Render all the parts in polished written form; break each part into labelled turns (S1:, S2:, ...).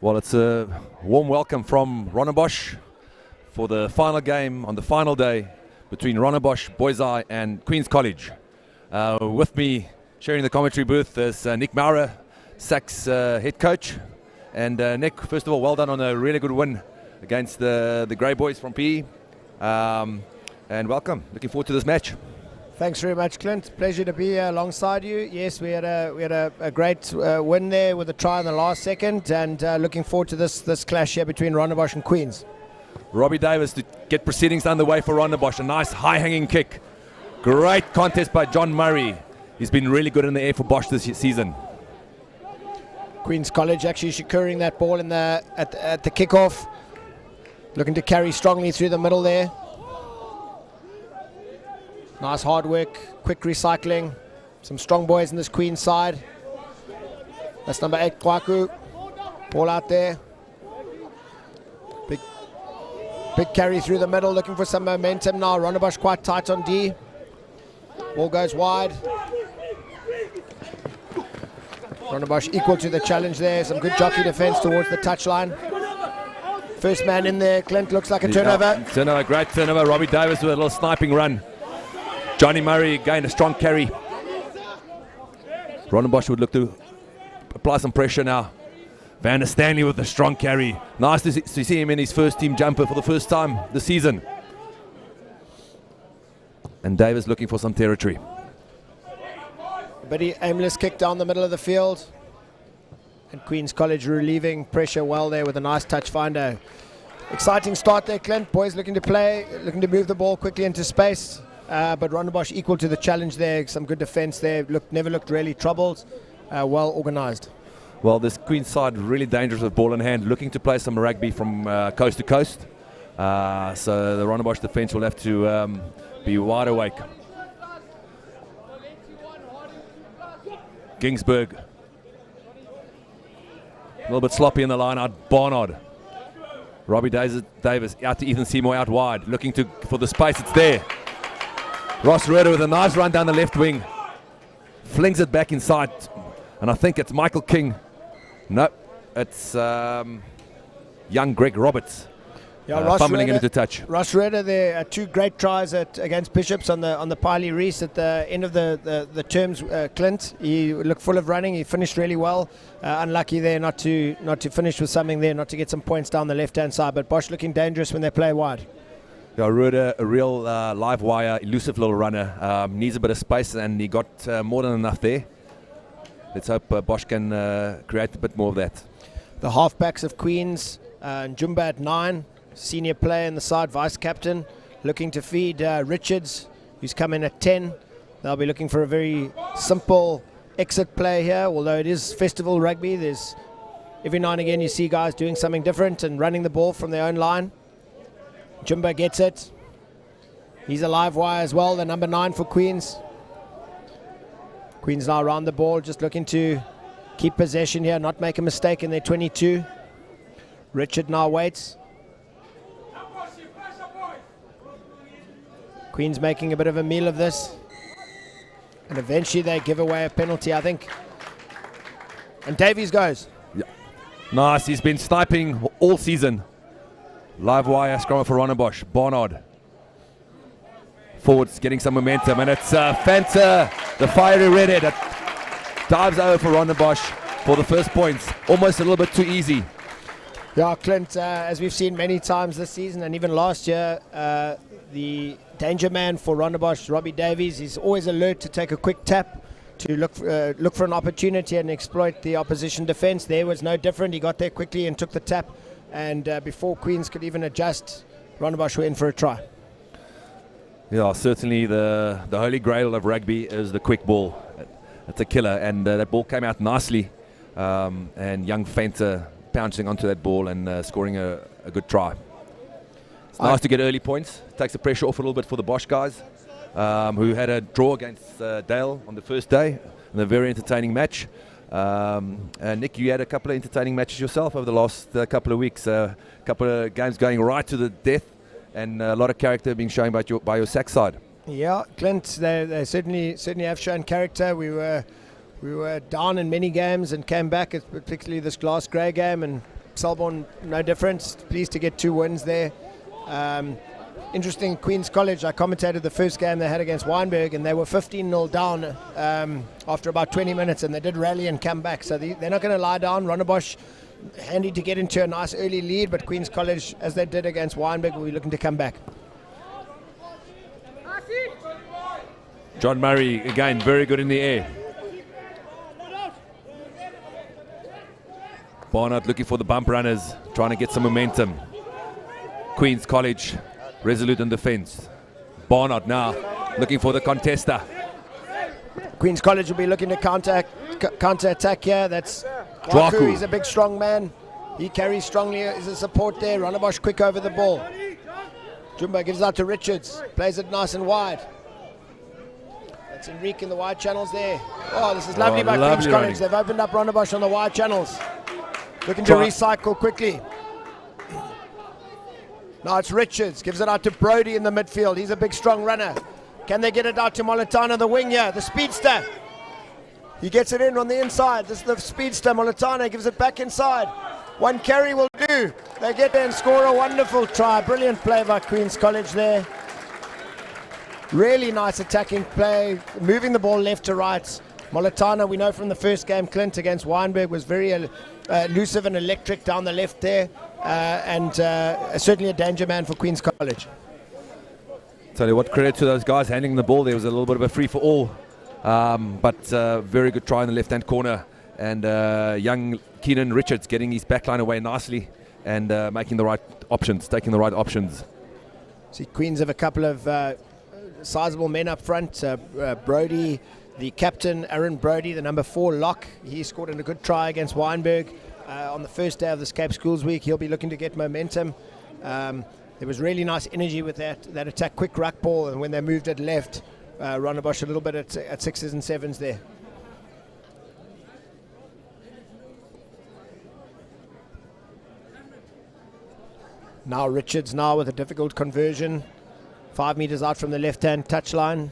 S1: Well, it's a warm welcome from Rondebosch for the final game on the final day between Rondebosch, Boys Eye and Queen's College. With me sharing the commentary booth is Nick Maurer, Sax head coach. And Nick, first of all, well done on a really good win against the Grey Boys from PE. And welcome. Looking forward to this match.
S2: Thanks very much, Clint. Pleasure to be here alongside you. Yes, we had a great win there with a try in the last second, and looking forward to this clash here between Rondebosch and Queens.
S1: Robbie Davis to get proceedings underway for Rondebosch. A nice high-hanging kick. Great contest by John Murray. He's been really good in the air for Bosch this season.
S2: Queen's College actually securing that ball at the kickoff, looking to carry strongly through the middle there. Nice hard work, quick recycling. Some strong boys in this Queen's side. That's number 8, Kwaku. Ball out there. Big carry through the middle, looking for some momentum now. Rondebosch quite tight on D. Ball goes wide. Rondebosch equal to the challenge there. Some good jockey defense towards the touchline. First man in there, Clint, looks like a turnover.
S1: Turnover, great turnover. Robbie Davis with a little sniping run. Johnny Murray gained a strong carry. Rondebosch would look to apply some pressure now. Van der Stanley with a strong carry. Nice to see him in his first team jumper for the first time this season. And Davis looking for some territory.
S2: But aimless kick down the middle of the field. And Queen's College relieving pressure well there with a nice touch finder. Exciting start there, Clint. Boys looking to play, looking to move the ball quickly into space. But Rondebosch equal to the challenge there. Some good defense there. Never looked really troubled. Well organized.
S1: Well, this Queen's side really dangerous with ball in hand, looking to play some rugby from coast to coast. So the Rondebosch defense will have to be wide awake. Ginsberg. A little bit sloppy in the line out. Barnard. Robbie Davis out to Ethan Seymour out wide, looking for the space. It's there. Ross Rudder with a nice run down the left wing. Flings it back inside. And I think it's Michael King. No, it's young Greg Roberts.
S2: Yeah,
S1: fumbling into touch.
S2: Ross Rudder there, 2 great tries against Bishops on the Piley Reese at the end of the terms. Clint, he looked full of running. He finished really well. Unlucky there not to finish with something there, not to get some points down the left-hand side. But Bosch looking dangerous when they play wide.
S1: Yeah, Rudder, a real live wire, elusive little runner. Needs a bit of space, and he got more than enough there. Let's hope Bosch can create a bit more of that.
S2: The halfbacks of Queens, Njumba at 9. Senior player in the side, vice captain, looking to feed Richards, who's come in at 10. They'll be looking for a very simple exit play here, although it is festival rugby. There's every now and again you see guys doing something different and running the ball from their own line. Jumba gets it. He's a live wire as well, the number 9 for Queens. Queens now around the ball, just looking to keep possession here, not make a mistake in their 22. Richard now waits. Queens making a bit of a meal of this. And eventually they give away a penalty, I think. And Davies goes.
S1: Yeah. Nice, he's been sniping all season. Live wire scrummer for Rondebosch. Barnard. Forwards getting some momentum. And it's Fanta, the fiery redhead, that dives over for Rondebosch for the first points. Almost a little bit too easy.
S2: Yeah, Clint, as we've seen many times this season and even last year, the danger man for Rondebosch, Robbie Davies, is always alert to take a quick tap to look for an opportunity and exploit the opposition defense. There was no different. He got there quickly and took the tap. And before Queens could even adjust, Rondebosch were in for a try.
S1: Yeah, certainly the holy grail of rugby is the quick ball. It's a killer, and that ball came out nicely. And young Fanta pouncing onto that ball and scoring a good try. It's nice to get early points. Takes the pressure off a little bit for the Bosch guys, who had a draw against Dale on the first day in a very entertaining match. Nick, you had a couple of entertaining matches yourself over the last couple of weeks. A couple of games going right to the death, and a lot of character being shown by your Sax side.
S2: Yeah, Clint, they certainly have shown character. We were down in many games and came back, particularly this Glass Grey game, and Selborne, no difference. Pleased to get 2 wins there. Interesting, Queen's College, I commentated the first game they had against Wynberg, and they were 15-0 down after about 20 minutes, and they did rally and come back. So they're not going to lie down. Rondebosch, handy to get into a nice early lead, but Queen's College, as they did against Wynberg, will be looking to come back.
S1: John Murray, again, very good in the air. Barnard looking for the bump runners, trying to get some momentum. Queen's College, resolute in defense. Barnard now looking for the contester.
S2: Queen's College will be looking to counter-attack here. That's
S1: Dwaku.
S2: He's a big, strong man. He carries strongly as a support there. Rondebosch quick over the ball. Jumba gives out to Richards. Plays it nice and wide. That's Enrique in the wide channels there. Oh, this is lovely by Queen's College.
S1: Running.
S2: They've opened up Rondebosch on the wide channels. Looking to recycle quickly. Now it's Richards. Gives it out to Brody in the midfield. He's a big, strong runner. Can they get it out to Molitano, the wing here? The speedster. He gets it in on the inside. This is the speedster. Molitano gives it back inside. One carry will do. They get there and score a wonderful try. Brilliant play by Queen's College there. Really nice attacking play. Moving the ball left to right. Molitano, we know from the first game, Clint against Wynberg, was very elusive and electric down the left there. And certainly a danger man for Queen's College.
S1: Tell you what, credit to those guys handling the ball. There was a little bit of a free for all, but very good try in the left-hand corner. And young Keenan Richards getting his backline away nicely and making the right options, taking the right options.
S2: See, Queens have a couple of sizable men up front. Brody, the captain, Aaron Brody, the number 4 lock. He scored a good try against Wynberg on the first day of this Cape Schools week. He'll be looking to get momentum. There was really nice energy with that attack, quick ruck ball, and when they moved it left, Rondebosch a little bit at 6s and 7s there. Now Richards now with a difficult conversion. 5 meters out from the left-hand touchline.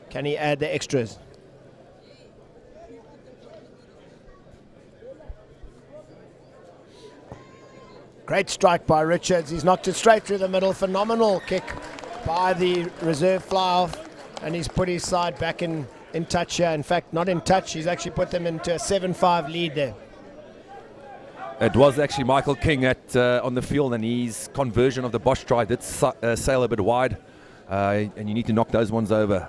S2: Can he add the extras? Great strike by Richards. He's knocked it straight through the middle. Phenomenal kick by the reserve fly-off. And he's put his side back in touch here. In fact, not in touch. He's actually put them into a 7-5 lead there.
S1: It was actually Michael King on the field, and his conversion of the Bosch try did sail a bit wide. And you need to knock those ones over.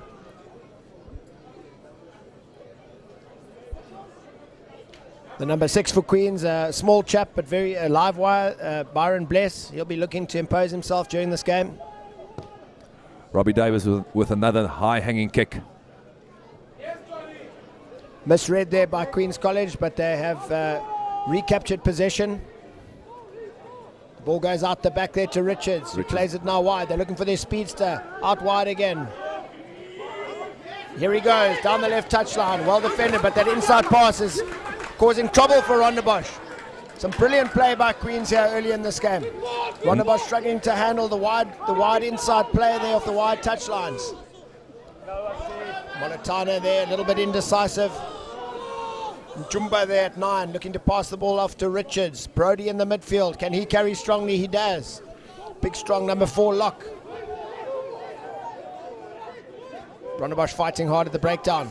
S2: The number 6 for Queens, a small chap but very live wire, Byron Bless. He'll be looking to impose himself during this game.
S1: Robbie Davis with another high-hanging kick.
S2: Misread there by Queens College, but they have recaptured possession. The ball goes out the back there to Richards. Who plays it now wide. They're looking for their speedster. Out wide again. Here he goes, down the left touchline. Well defended, but that inside pass is causing trouble for Rondebosch. Some brilliant play by Queens here early in this game. Rondebosch struggling to handle the wide inside play there off the wide touchlines. Molitano there, a little bit indecisive. Jumba there at 9, looking to pass the ball off to Richards. Brody in the midfield. Can he carry strongly? He does. Big, strong number 4 lock. Rondebosch fighting hard at the breakdown.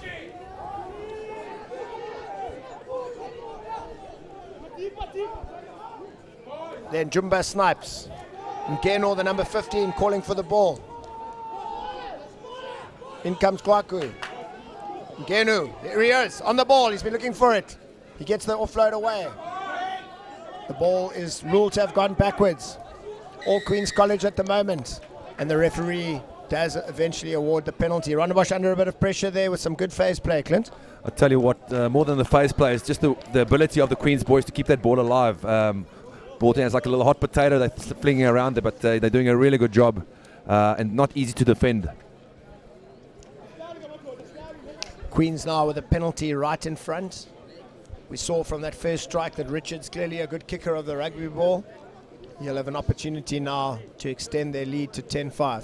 S2: Then Jumba snipes. Ngeno, the number 15, calling for the ball. In comes Kwaku. Ngenu, here he is, on the ball. He's been looking for it. He gets the offload away. The ball is ruled to have gone backwards. All Queen's College at the moment. And the referee does eventually award the penalty. Rondebosch under a bit of pressure there with some good phase play, Clint.
S1: I'll tell you what, more than the phase play, it's just the ability of the Queen's boys to keep that ball alive. Brought in as like a little hot potato. They're flinging around there, but they're doing a really good job and not easy to defend.
S2: Queens now with a penalty right in front. We saw from that first strike that Richards clearly a good kicker of the rugby ball. He'll have an opportunity now to extend their lead to 10-5.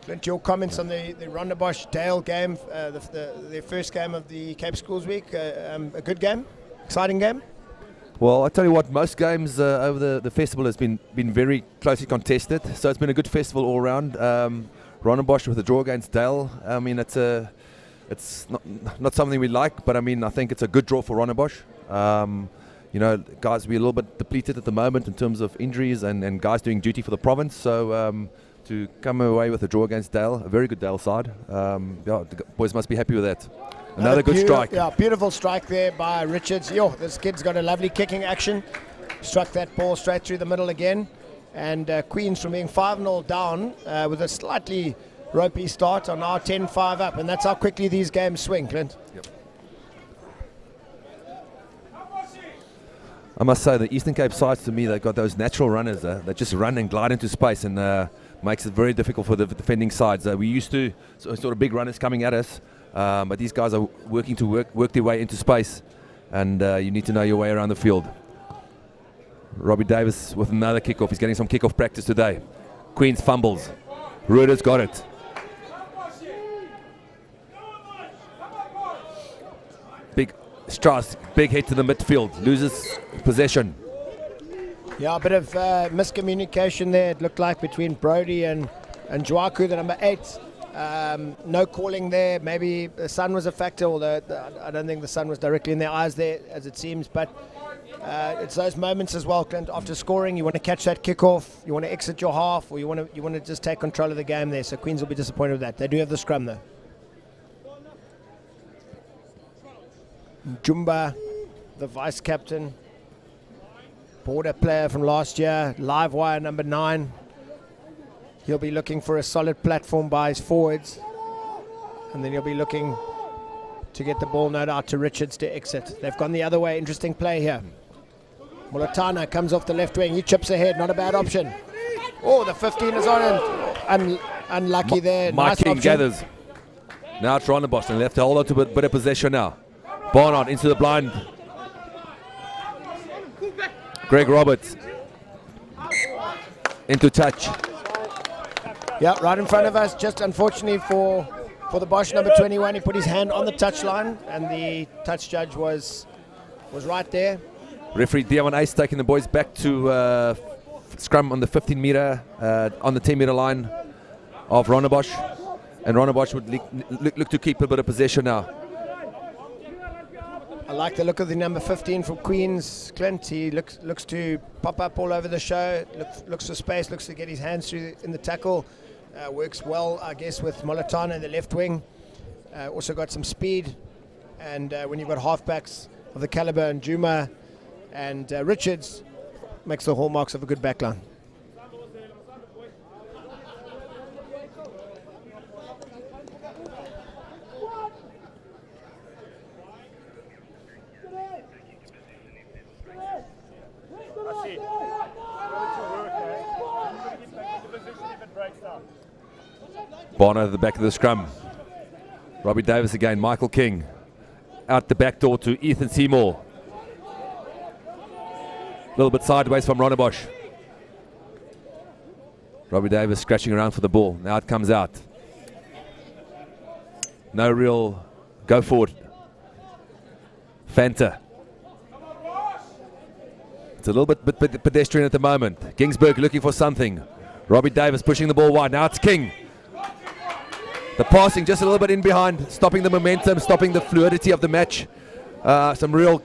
S2: Clint, your comments on the Rondebosch Dale game, their first game of the Cape Schools week. A good game, exciting game.
S1: Well, I tell you what, most games over the festival has been very closely contested, so it's been a good festival all around. Rondebosch with a draw against Dale. I mean, it's not something we like, but I mean, I think it's a good draw for Rondebosch. Guys, we're a little bit depleted at the moment in terms of injuries and guys doing duty for the province. So to come away with a draw against Dale, a very good Dale side, the boys must be happy with that. Another good strike.
S2: Yeah, beautiful strike there by Richards. Yo, this kid's got a lovely kicking action. Struck that ball straight through the middle again. And Queens, from being 5-0 down with a slightly ropey start, are now 10-5 up. And that's how quickly these games swing, Clint.
S1: Yep. I must say, the Eastern Cape sides, to me, they've got those natural runners that just run and glide into space, and makes it very difficult for the defending sides. We used to sort of big runners coming at us, but these guys are working to work their way into space, and you need to know your way around the field. Robbie Davis with another kickoff. He's getting some kickoff practice today. Queens fumbles. Ruder's got it. Big Strauss, big hit to the midfield, loses possession.
S2: Yeah, a bit of miscommunication there, it looked like, between Brody and Jwaku, the number 8. No calling there. Maybe the sun was a factor, although I don't think the sun was directly in their eyes there, as it seems. But it's those moments as well, Clint. After scoring, you want to catch that kickoff, you want to exit your half, or you want to just take control of the game there. So Queens will be disappointed with that. They do have the scrum though. Jumba, the vice captain, border player from last year, live wire number 9. He'll be looking for a solid platform by his forwards, and then he'll be looking to get the ball, no doubt, to Richards to exit. They've gone the other way. Interesting play here. Mulatana comes off the left wing. He chips ahead. Not a bad option. Oh, the 15 is on, and unlucky there.
S1: Mike
S2: Nice
S1: King
S2: option.
S1: gathers. Now it's Rondebosch, and left to hold on to a bit of possession now. Barnard into the blind. Greg Roberts into touch.
S2: Yeah, right in front of us. Just unfortunately for the Bosch number 21, he put his hand on the touchline, and the touch judge was right there.
S1: Referee Diamond Ace taking the boys back to scrum on the 15-meter, on the 10-meter line of Rondebosch, and Rondebosch would look to keep a bit of possession now.
S2: I like the look of the number 15 from Queens, Clint. He looks to pop up all over the show, looks for space, looks to get his hands through in the tackle. Works well, I guess, with Mulatana in the left wing. Also got some speed. And when you've got halfbacks of the caliber and Juma and Richards, makes the hallmarks of a good backline.
S1: Barnard at the back of the scrum. Robbie Davis again. Michael King out the back door to Ethan Seymour. A little bit sideways from Rondebosch. Robbie Davis scratching around for the ball. Now it comes out. No real go forward. Fanta. It's a little bit pedestrian at the moment. Ginsberg looking for something. Robbie Davis pushing the ball wide. Now it's King. The passing just a little bit in behind, stopping the momentum, stopping the fluidity of the match. Some real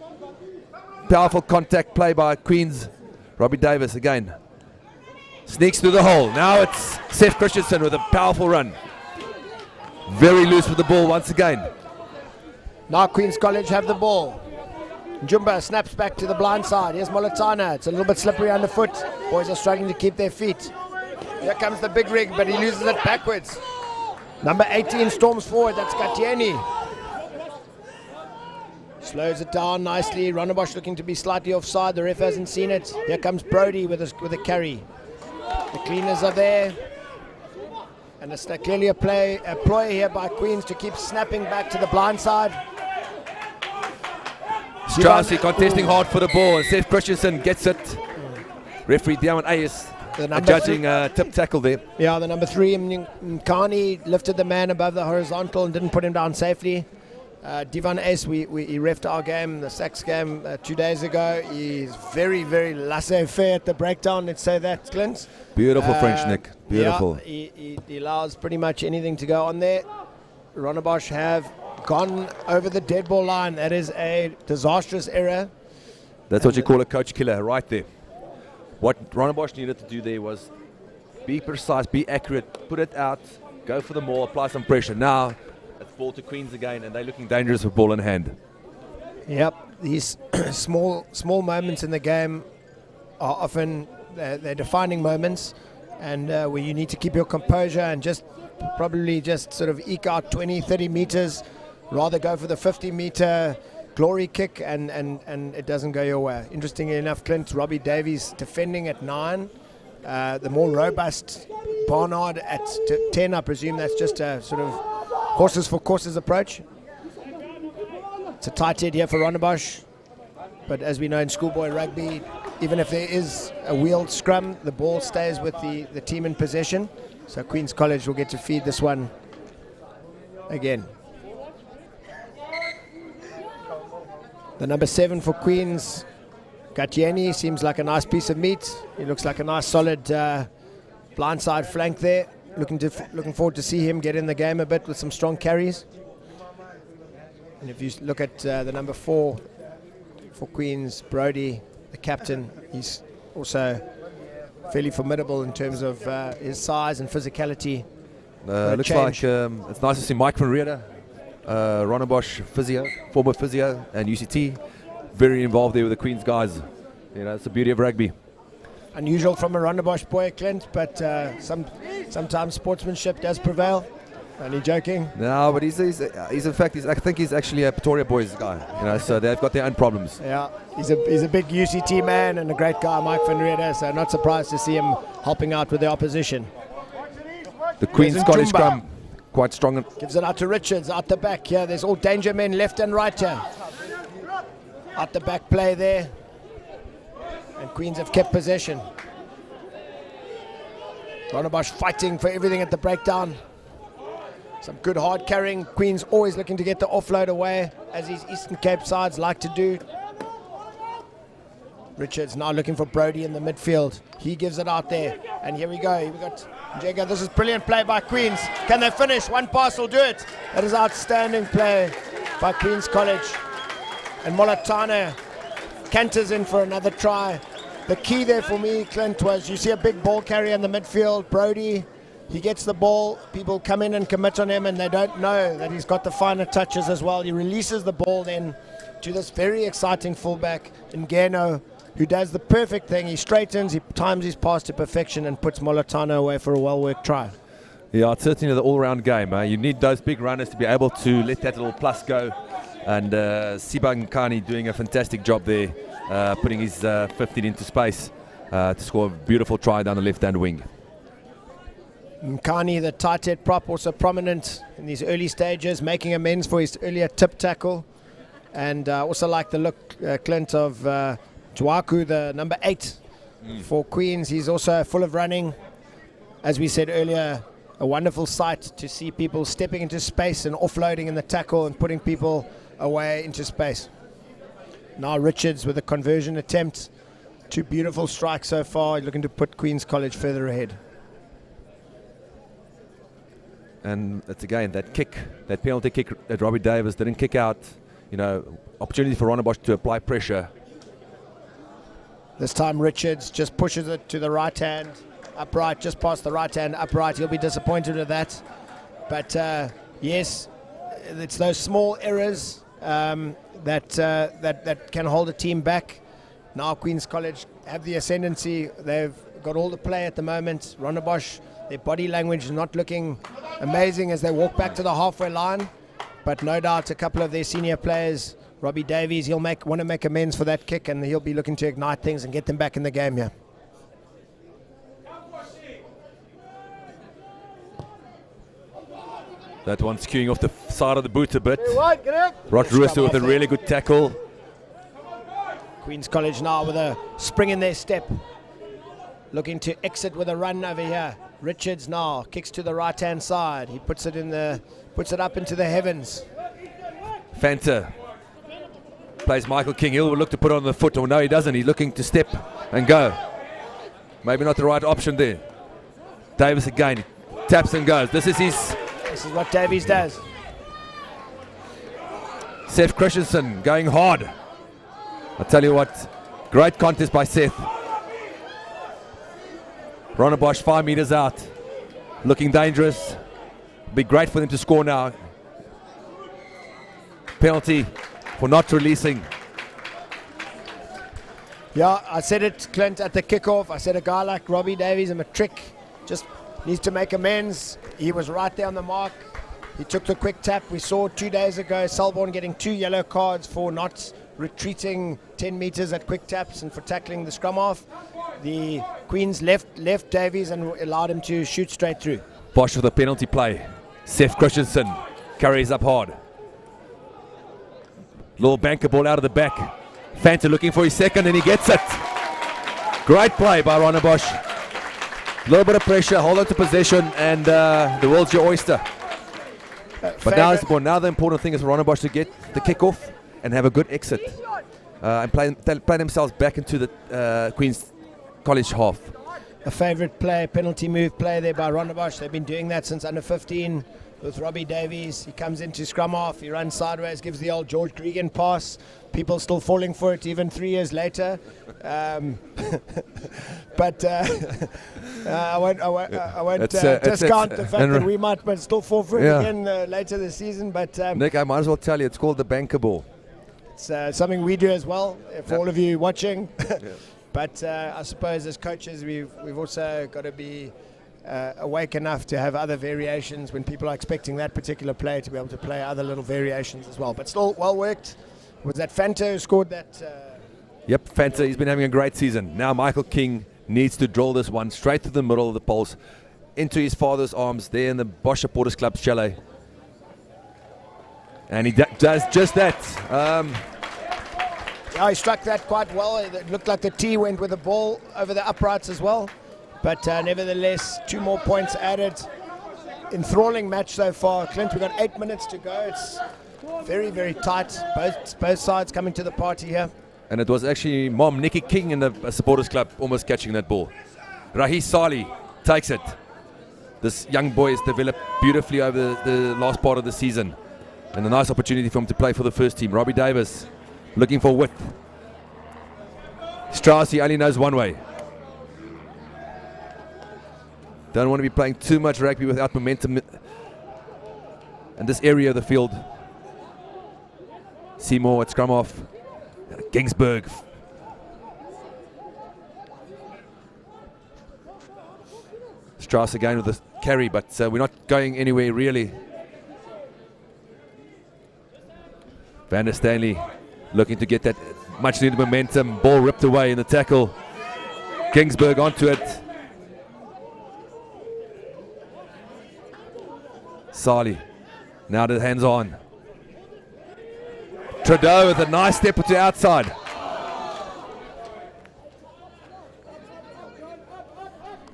S1: powerful contact play by Queens. Robbie Davis again. Sneaks through the hole. Now it's Seth Christensen with a powerful run. Very loose with the ball once again.
S2: Now Queens College have the ball. Jumba snaps back to the blind side. Here's Mulatana. It's a little bit slippery underfoot. Boys are struggling to keep their feet. Here comes the big rig, but he loses it backwards. Number 18 storms forward. That's Gatieni. Slows it down nicely. Rondebosch looking to be slightly offside. The ref hasn't seen it. Here comes Brody with a carry. The cleaners are there. And it's clearly a ploy here by Queens to keep snapping back to the blind side.
S1: Straussy contesting hard for the ball, and Seth Christensen gets it. Referee Diamond Ayers judging tip tackle there.
S2: Yeah, the number 3, Mkani, lifted the man above the horizontal and didn't put him down safely. Divan Ace, he refed our game, the Sax game 2 days ago. He's very, very laissez-faire at the breakdown, let's say that, Clint.
S1: Beautiful French, Nick. Beautiful.
S2: Yeah, he allows pretty much anything to go on there. Rondebosch have gone over the dead ball line. That is a disastrous error.
S1: That's what you call a coach killer right there. What Rondebosch needed to do there was be precise, be accurate, put it out, go for the maul, apply some pressure. Now, it's ball to Queens again, and they're looking dangerous with ball in hand.
S2: Yep, these small moments in the game are often they're defining moments, and where you need to keep your composure and just sort of eke out 20, 30 meters, rather go for the 50-meter glory kick, and it doesn't go your way. Interestingly enough, Clint, Robbie Davies defending at 9, the more robust Barnard at 10. I presume that's just a sort of horses for courses approach. It's a tight head here for Rondebosch, but as we know in schoolboy rugby, even if there is a wheeled scrum, the ball stays with the team in possession. So Queen's College will get to feed this one again. The number 7 for Queens, Gatieni, seems like a nice piece of meat. He looks like a nice solid blindside flank there. Looking forward to see him get in the game a bit with some strong carries. And if you look at the number 4 for Queens, Brody, the captain, he's also fairly formidable in terms of his size and physicality.
S1: Looks like it's nice to see Mike van Reede, Rondebosch physio, former physio, and UCT, very involved there with the Queens guys. You know, it's the beauty of rugby.
S2: Unusual from a Rondebosch boy, Clint, but sometimes sportsmanship does prevail. Only joking.
S1: No, but he's in fact, I think he's actually a Pretoria boys guy. You know, so they've got their own problems.
S2: Yeah, he's a big UCT man and a great guy, Mike van Reede. So not surprised to see him helping out with the opposition.
S1: The Queen's College scrum quite strong.
S2: Gives it out to Richards out the back here. There's all danger men left and right here. Out the back play there. And Queens have kept possession. Rondebosch fighting for everything at the breakdown. Some good hard carrying. Queens always looking to get the offload away, as these Eastern Cape sides like to do. Richards now looking for Brody in the midfield. He gives it out there. And here we go. We got Jago. This is brilliant play by Queens. Can they finish? One pass will do it. That is outstanding play by Queens College. And Molatana canters in for another try. The key there for me, Clint, was you see a big ball carrier in the midfield, Brody. He gets the ball, people come in and commit on him, and they don't know that he's got the finer touches as well. He releases the ball then to this very exciting fullback, Ngeno, who does the perfect thing. He straightens, he times his pass to perfection and puts Molatana away for a well-worked try.
S1: Yeah, it's certainly the all-round game. You need those big runners to be able to let that little plus go. And Sibang Kani doing a fantastic job there, putting his 15 into space to score a beautiful try down the left-hand wing.
S2: Mkani, the tight head prop, also prominent in these early stages, making amends for his earlier tip tackle. And also like the look, Clint, of Jwaku, the number 8 for Queens. He's also full of running. As we said earlier, a wonderful sight to see people stepping into space and offloading in the tackle and putting people away into space. Now Richards with a conversion attempt. 2 beautiful strikes so far, looking to put Queens College further ahead.
S1: And it's again that kick, that penalty kick that Robbie Davis didn't kick out. You know, opportunity for Rondebosch to apply pressure.
S2: This time Richards just pushes it to the right hand, upright, just past the right hand, upright. He'll be disappointed with that. But yes, it's those small errors that can hold a team back. Now Queens College have the ascendancy. They've got all the play at the moment. Rondebosch, their body language is not looking amazing as they walk back to the halfway line. But no doubt a couple of their senior players, Robbie Davies, he'll want to make amends for that kick, and he'll be looking to ignite things and get them back in the game here.
S1: That one skewing off the side of the boot a bit. Rod Rooster with a really good tackle.
S2: Queens College now with a spring in their step, looking to exit with a run over here. Richards now kicks to the right hand side. He puts it up into the heavens.
S1: Fanta plays Michael King. He'll look to put on the foot, or no, he doesn't. He's looking to step and go. Maybe not the right option there. Davis again, taps and goes. This is
S2: what Davies does.
S1: Seth Christensen going hard. I tell you what, great contest by Seth. Rondebosch 5 meters out, looking dangerous. Be great for them to score now. Penalty for not releasing.
S2: Yeah, I said it, Clint, at the kickoff. I said a guy like Robbie Davies, a trick, just needs to make amends. He was right there on the mark. He took the quick tap. We saw 2 days ago Selborne getting 2 yellow cards for not retreating 10 meters at quick taps and for tackling the scrum half. The Queens left Davies and allowed him to shoot straight through.
S1: Bosch with a penalty play. Seth Christensen carries up hard. Little banker ball out of the back. Fanta looking for his second and he gets it. Great play by Rondebosch. A little bit of pressure, hold on to possession, and the world's your oyster. But now the important thing is for Rondebosch to get the kick-off and have a good exit. And play themselves back into the Queen's College half.
S2: A favourite play, penalty move play there by Rondebosch. They've been doing that since under 15 with Robbie Davies. He comes into scrum half, he runs sideways, gives the old George Gregan pass. People still falling for it even 3 years later. But I won't discount the fact that we might still fall for it again later this season. But
S1: Nick, I might as well tell you, it's called the banker ball.
S2: It's something we do as well, for all of you watching. But I suppose as coaches, we've also got to be awake enough to have other variations when people are expecting that particular play to be able to play other little variations as well. But still well worked. Was that Fanta who scored that?
S1: Yep, Fanta, he's been having a great season. Now Michael King needs to drill this one straight to the middle of the poles, into his father's arms there in the Bosch Supporters Club chalet. And he does just that.
S2: Yeah, he struck that quite well. It looked like the tee went with the ball over the uprights as well. But nevertheless, 2 more points added. Enthralling match so far. Clint, we've got 8 minutes to go. It's very, very tight. Both sides coming to the party here.
S1: And it was actually Mom Nikki King in the Supporters Club almost catching that ball. Rahi Sali takes it. This young boy has developed beautifully over the last part of the season. And a nice opportunity for him to play for the first team. Robbie Davis looking for width. Strauss, he only knows one way. Don't want to be playing too much rugby without momentum in this area of the field. Seymour at scrum off. Ginsberg. Strauss again with the carry, but we're not going anywhere really. Van der Stanley looking to get that much needed momentum. Ball ripped away in the tackle. Ginsberg onto it. Sali now to the hands on. Trudeau with a nice step to the outside.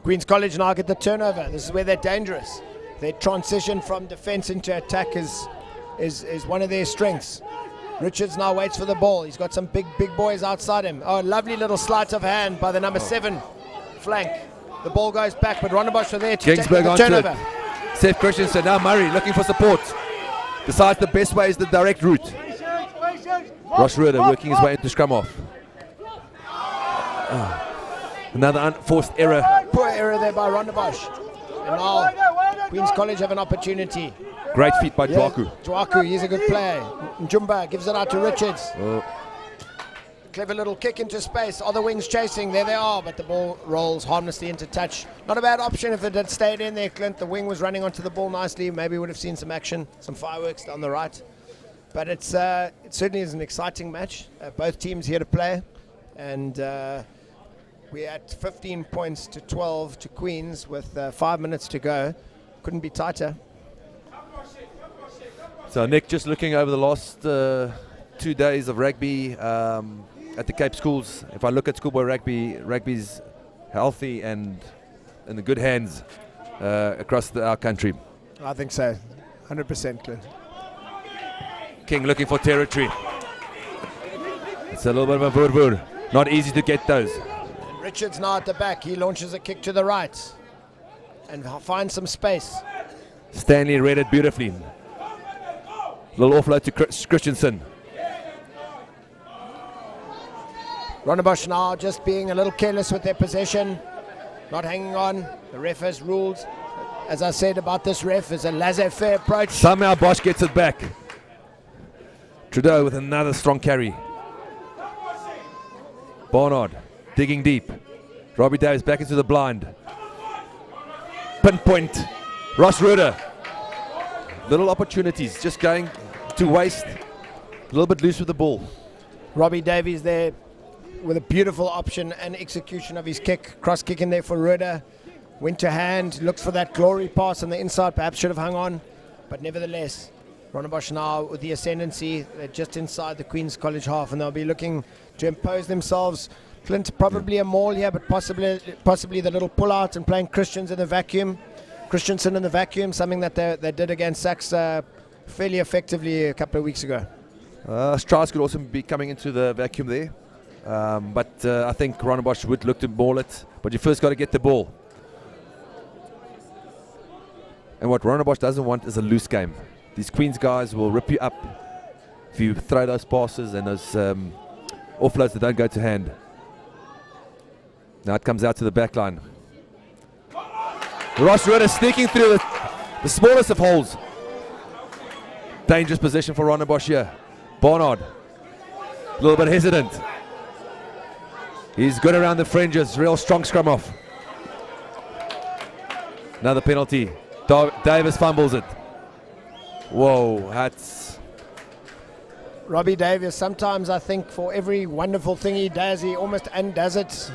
S2: Queen's College now get the turnover. This is where they're dangerous. Their transition from defense into attack is one of their strengths. Richards now waits for the ball. He's got some big boys outside him. Oh, lovely little sleight of hand by the number 7 flank. The ball goes back, but Rondebosch are there to take the turnover.
S1: Seth Christensen, now Murray looking for support. Decides the best way is the direct route. Ross Ruder working his way into scrum off. Another unforced error.
S2: Poor error there by Rondebosch. And now Queen's College have an opportunity.
S1: Great feat by Dwaku.
S2: Dwaku, he's a good player. Njumba gives it out to Richards. Clever little kick into space. Other wings chasing. There they are, but the ball rolls harmlessly into touch. Not a bad option if it had stayed in there, Clint. The wing was running onto the ball nicely. Maybe would have seen some action, some fireworks down the right. But it certainly is an exciting match. Both teams here to play. And we're at 15 points to 12 to Queens with 5 minutes to go. Couldn't be tighter.
S1: So Nick, just looking over the last 2 days of rugby at the Cape schools, if I look at schoolboy rugby, rugby's healthy and in the good hands across our country.
S2: I think so, 100% Clint.
S1: King looking for territory. It's a little bit of a voer. Not easy to get those.
S2: And Richards now at the back. He launches a kick to the right and finds some space.
S1: Stanley read it beautifully. Little offload to Christensen.
S2: Rondebosch now just being a little careless with their possession, not hanging on. The ref has ruled, as I said about this ref, is a laissez-faire approach.
S1: Somehow Bosch gets it back. Trudeau with another strong carry. Barnard digging deep. Robbie Davis back into the blind. Pinpoint. Ross Ruder. Little opportunities, just going to waste. A little bit loose with the ball.
S2: Robbie Davies there with a beautiful option and execution of his kick. Cross kick in there for Ruder. Went to hand, looked for that glory pass on the inside, perhaps should have hung on. But nevertheless, Rondebosch now with the ascendancy. They're just inside the Queen's College half, and they'll be looking to impose themselves. Clint, probably a maul here, but possibly the little pull-out and playing Christensen in the vacuum, something that they did against Sachs fairly effectively a couple of weeks ago.
S1: Strauss could also be coming into the vacuum there. But I think Rondebosch would look to maul it. But you first got to get the ball. And what Rondebosch doesn't want is a loose game. These Queens guys will rip you up if you throw those passes and those offloads that don't go to hand. Now it comes out to the back line. Ross Ruder sneaking through the smallest of holes. Dangerous position for Rondebosch here. Barnard, a little bit hesitant. He's good around the fringes, real strong scrum off. Another penalty. Davis fumbles it. Whoa, that's...
S2: Robbie Davis, sometimes I think for every wonderful thing he does, he almost undoes it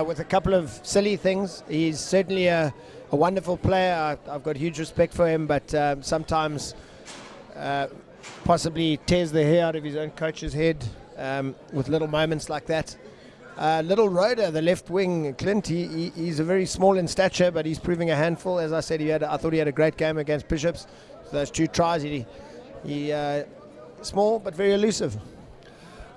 S2: with a couple of silly things. He's certainly a wonderful player. I've got huge respect for him, but sometimes possibly tears the hair out of his own coach's head with little moments like that. Little Rhoda, the left wing, Clint, he's a very small in stature, but he's proving a handful. As I said, I thought he had a great game against Bishops. Those 2 tries, he small but very elusive.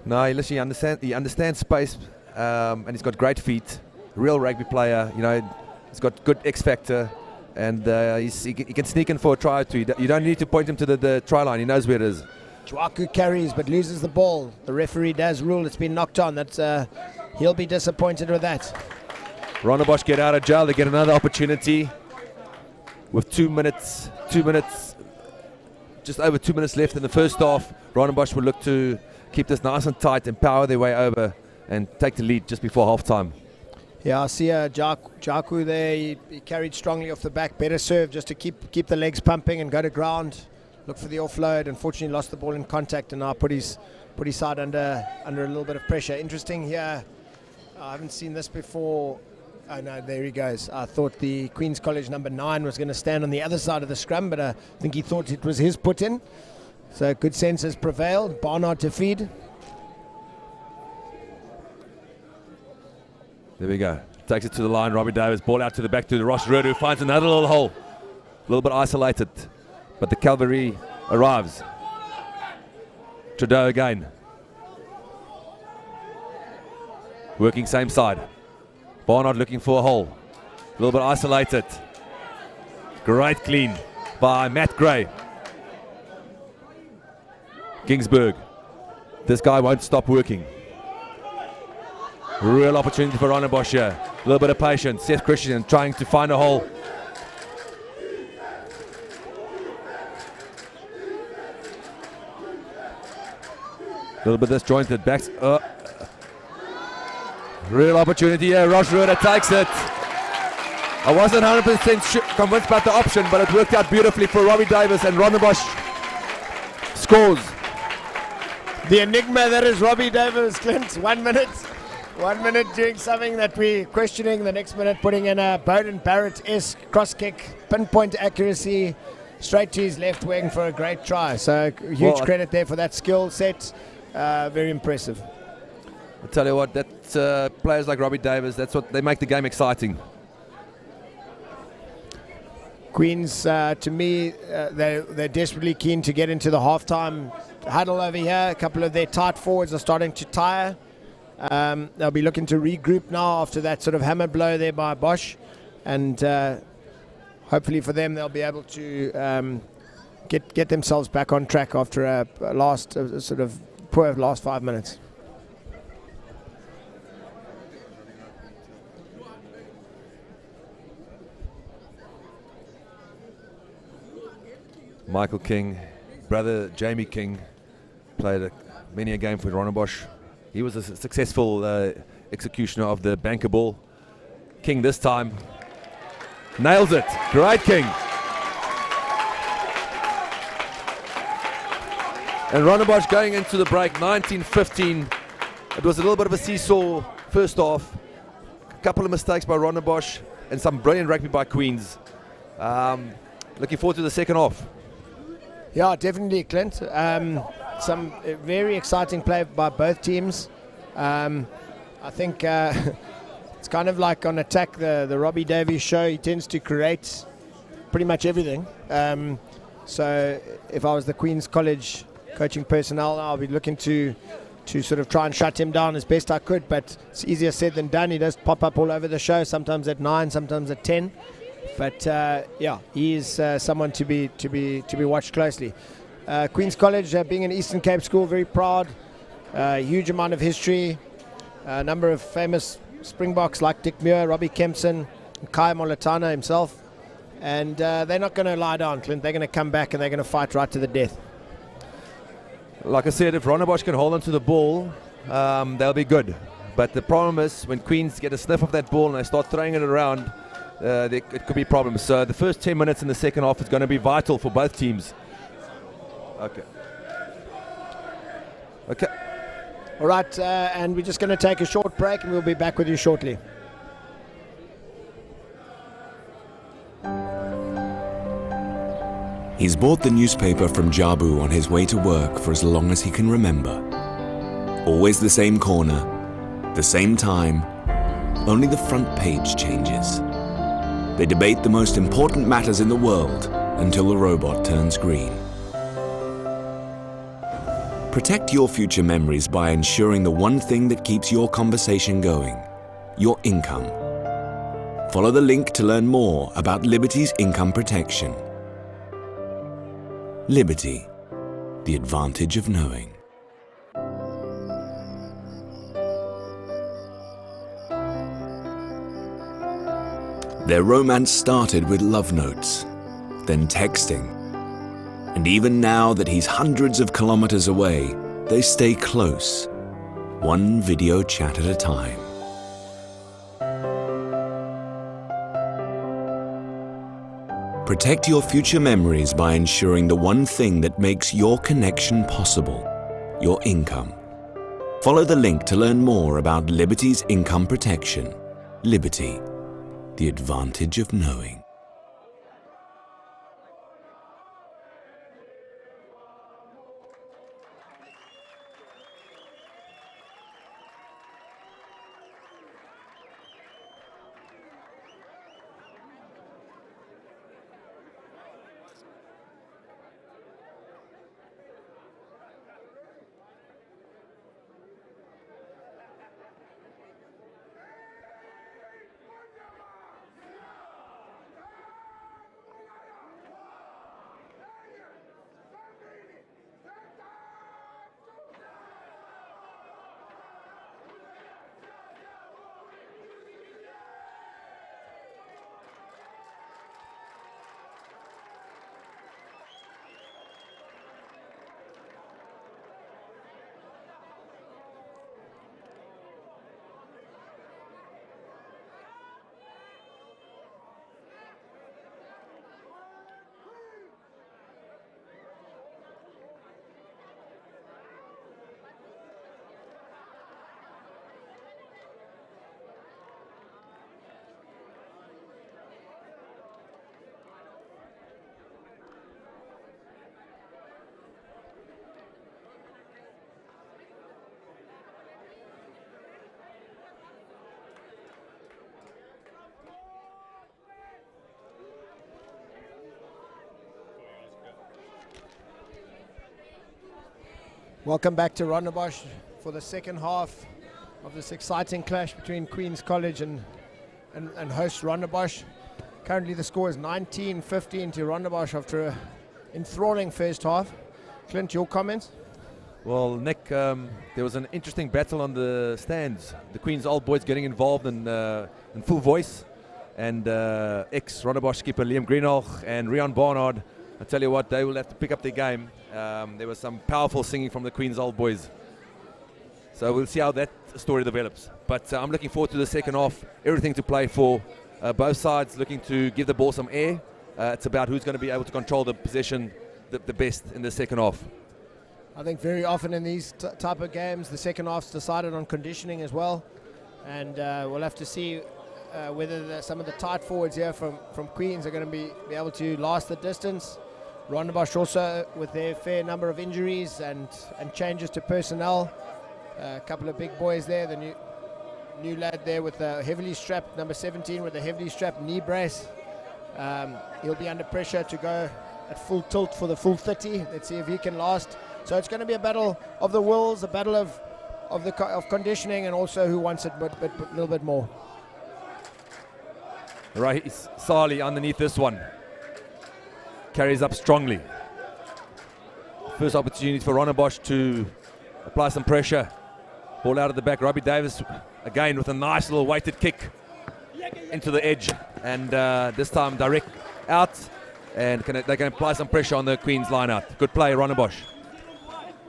S1: No, he understands space, and he's got great feet. Real rugby player, you know. He's got good X factor, and he can sneak in for a try or two. You don't need to point him to the try line. He knows where it is.
S2: Chwaku carries but loses the ball. The referee does rule it's been knocked on. That's he'll be disappointed with that.
S1: Rondebosch get out of jail. They get another opportunity with 2 minutes, just over 2 minutes left in the first half. Rondebosch will look to keep this nice and tight and power their way over and take the lead just before halftime.
S2: Yeah, I see Jaku there. He carried strongly off the back. Better serve just to keep the legs pumping and go to ground. Look for the offload. Unfortunately, lost the ball in contact and now put his side under a little bit of pressure. Interesting here. I haven't seen this before. Oh no, there he goes. I thought the Queen's College number 9 was going to stand on the other side of the scrum, but I think he thought it was his put in. So good sense has prevailed. Barnard to feed.
S1: There we go. Takes it to the line. Robbie Davis. Ball out to the back to the Ross Ruder, who finds another little hole. A little bit isolated. But the cavalry arrives. Trudeau again. Working same side. Barnard looking for a hole. A little bit isolated. Great clean by Matt Gray. Kingsburg. This guy won't stop working. Real opportunity for Rondebosch here. A little bit of patience. Seth Christian trying to find a hole. A little bit disjointed. Backs. Real opportunity here. Ross Ruder takes it. I wasn't 100% convinced about the option, but it worked out beautifully for Robbie Davis, and Rondebosch scores.
S2: The enigma that is Robbie Davis, Clint. 1 minute. 1 minute doing something that we're questioning. The next minute putting in a Bowden Barrett-esque cross kick, pinpoint accuracy, straight to his left wing for a great try. So huge credit there for that skill set. Very impressive.
S1: I'll tell you what, that players like Robbie Davis, that's what they make the game exciting.
S2: Queens, to me, they're desperately keen to get into the halftime huddle over here. A couple of their tight forwards are starting to tire. They'll be looking to regroup now after that sort of hammer blow there by Bosch, and hopefully for them they'll be able to get themselves back on track after a sort of poor last 5 minutes.
S1: Michael King, brother Jamie King, played many a game for Rondebosch. He was a successful executioner of the banker ball. King this time nails it. Great, King. And Rondebosch going into the break, 19-15. It was a little bit of a seesaw first half. A couple of mistakes by Rondebosch and some brilliant rugby by Queens. Looking forward to the second half.
S2: Yeah, definitely, Clint. Some very exciting play by both teams. I think it's kind of like on attack, the Robbie Davies show. He tends to create pretty much everything. So if I was the Queen's College coaching personnel, I'll be looking to sort of try and shut him down as best I could. But it's easier said than done. He does pop up all over the show, sometimes at 9, sometimes at 10. But yeah, he is someone to be watched closely. Queen's College, being an Eastern Cape school, very proud. Huge amount of history. A number of famous Springboks like Dick Muir, Robbie Kempson, and Kai Molatana himself. And they're not going to lie down, Clint. They're going to come back and they're going to fight right to the death.
S1: Like I said, if Rondebosch can hold on to the ball, they'll be good. But the problem is when Queens get a sniff of that ball and they start throwing it around, it could be problems. So the first 10 minutes in the second half is going to be vital for both teams. Okay.
S2: All right, and we're just going to take a short break and we'll be back with you shortly.
S3: He's bought the newspaper from Jabu on his way to work for as long as he can remember. Always the same corner, the same time, only the front page changes. They debate the most important matters in the world until the robot turns green. Protect your future memories by ensuring the one thing that keeps your conversation going, your income. Follow the link to learn more about Liberty's income protection. Liberty, the advantage of knowing. Their romance started with love notes, then texting. And even now that he's hundreds of kilometers away, they stay close, one video chat at a time. Protect your future memories by ensuring the one thing that makes your connection possible, your income. Follow the link to learn more about Liberty's income protection. Liberty, the advantage of knowing.
S2: Welcome back to Rondebosch for the second half of this exciting clash between Queen's College and host Rondebosch. Currently the score is 19-15 to Rondebosch after an enthralling first half. Clint, your comments?
S1: Well, Nick, there was an interesting battle on the stands. The Queen's Old Boys getting involved in full voice, and ex-Rondebosch skipper Liam Greenhalgh and Rian Barnard. I tell you what, they will have to pick up their game. There was some powerful singing from the Queen's Old Boys. So we'll see how that story develops. But I'm looking forward to the second half. Everything to play for. Both sides looking to give the ball some air. It's about who's going to be able to control the possession the best in the second half.
S2: I think very often in these type of games, the second half's decided on conditioning as well. And we'll have to see whether some of the tight forwards here from Queens are going to be able to last the distance. Rondebosch also with their fair number of injuries and changes to personnel. A couple of big boys there. The new lad there with the heavily strapped, number 17 with the heavily strapped knee brace. He'll be under pressure to go at full tilt for the full 30. Let's see if he can last. So it's going to be a battle of the wills, a battle of conditioning, and also who wants it but a little bit more.
S1: Right, Sali underneath this one. Carries up strongly. First opportunity for Rondebosch to apply some pressure. Ball out of the back. Robbie Davis again with a nice little weighted kick into the edge. And this time direct out. And they can apply some pressure on the Queen's line out. Good play, Rondebosch.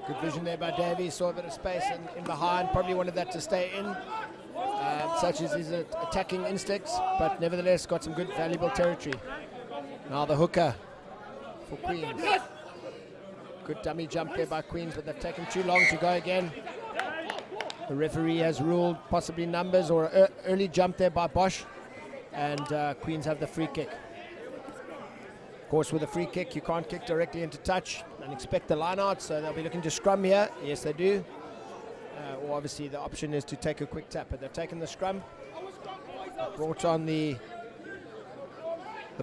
S2: Good vision there by Davies. Saw a bit of space in behind. Probably wanted that to stay in. Such as his attacking instincts. But nevertheless got some good valuable territory. Now the hooker for Queens. Good dummy jump there by Queens, but they've taken too long to go again. The referee has ruled possibly numbers or early jump there by Bosch, and Queens have the free kick. Of course, with a free kick, you can't kick directly into touch and expect the line out, so they'll be looking to scrum here. Yes, they do. Or obviously the option is to take a quick tap, but they've taken the scrum. Brought on the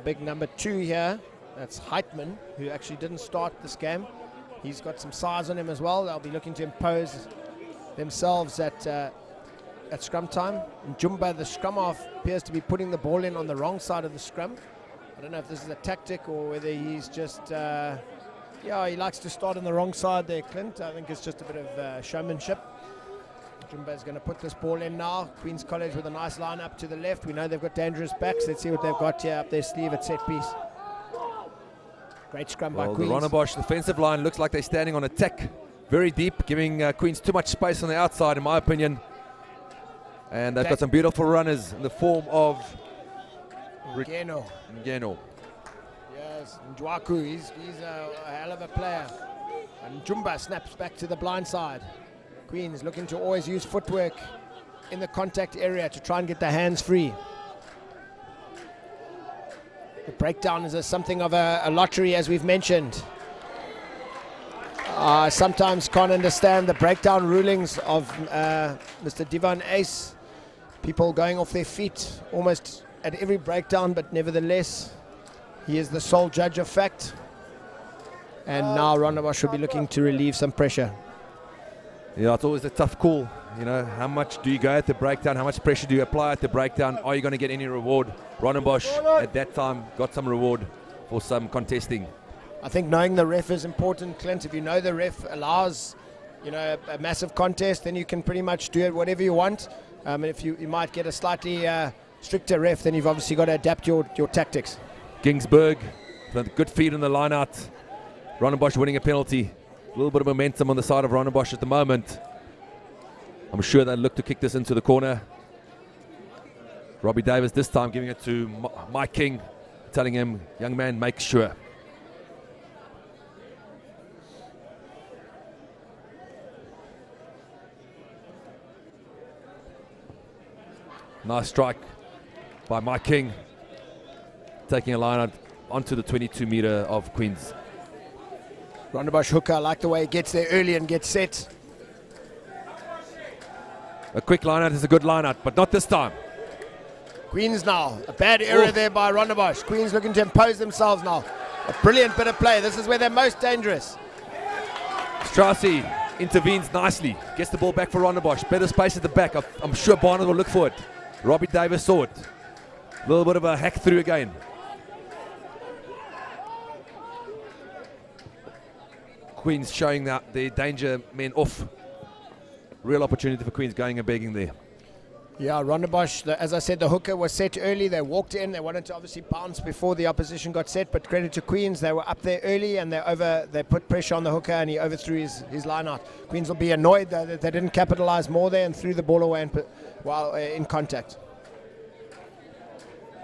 S2: big number 2 here. That's Heitman, who actually didn't start this game. He's got some size on him as well. They'll be looking to impose themselves at scrum time. And Jumba, the scrum half, appears to be putting the ball in on the wrong side of the scrum. I don't know if this is a tactic or whether he's just, he likes to start on the wrong side there, Clint. I think it's just a bit of showmanship. Jumba is going to put this ball in now. Queen's College with a nice line up to the left. We know they've got dangerous backs. Let's see what they've got here up their sleeve at set piece. Great scrum by Queens.
S1: The Rondebosch defensive line looks like they're standing on attack very deep, giving Queens too much space on the outside, in my opinion. And they've got some beautiful runners in the form of
S2: Ngeno. Yes, Njwaku, he's a hell of a player. And Jumba snaps back to the blind side. Queens looking to always use footwork in the contact area to try and get their hands free. The breakdown is something of a lottery, as we've mentioned. I sometimes can't understand the breakdown rulings of Mr. Divan Ace. People going off their feet almost at every breakdown, but nevertheless, he is the sole judge of fact. And now Rondebosch will be looking to relieve some pressure.
S1: Yeah, it's always a tough call. You know, how much do you go at the breakdown? How much pressure do you apply at the breakdown? Are you going to get any reward? Rondebosch at that time got some reward for some contesting.
S2: I think knowing the ref is important, Clint. If you know the ref allows, a massive contest, then you can pretty much do it whatever you want. If you might get a slightly stricter ref, then you've obviously got to adapt your tactics.
S1: Gingsberg, good feed in the line out. Rondebosch winning a penalty. A little bit of momentum on the side of Rondebosch at the moment. I'm sure they'll look to kick this into the corner. Robbie Davis this time giving it to Mike King, telling him, young man, make sure. Nice strike by Mike King, taking a line out onto the 22-meter of Queens.
S2: Rondebosch hooker, I like the way he gets there early and gets set.
S1: A quick line out is a good line out, but not this time.
S2: Queens now, a bad error there by Rondebosch. Queens looking to impose themselves now. A brilliant bit of play. This is where they're most dangerous.
S1: Strassi intervenes nicely. Gets the ball back for Rondebosch. Better space at the back. I'm sure Barnard will look for it. Robbie Davis saw it. A little bit of a hack through again. Queens showing that the danger men off. Real opportunity for Queens going and begging there.
S2: Yeah, Rondebosch, as I said, the hooker was set early. They walked in. They wanted to obviously bounce before the opposition got set, but credit to Queens, they were up there early and they put pressure on the hooker and he overthrew his line out. Queens will be annoyed though that they didn't capitalize more there and threw the ball away while in contact.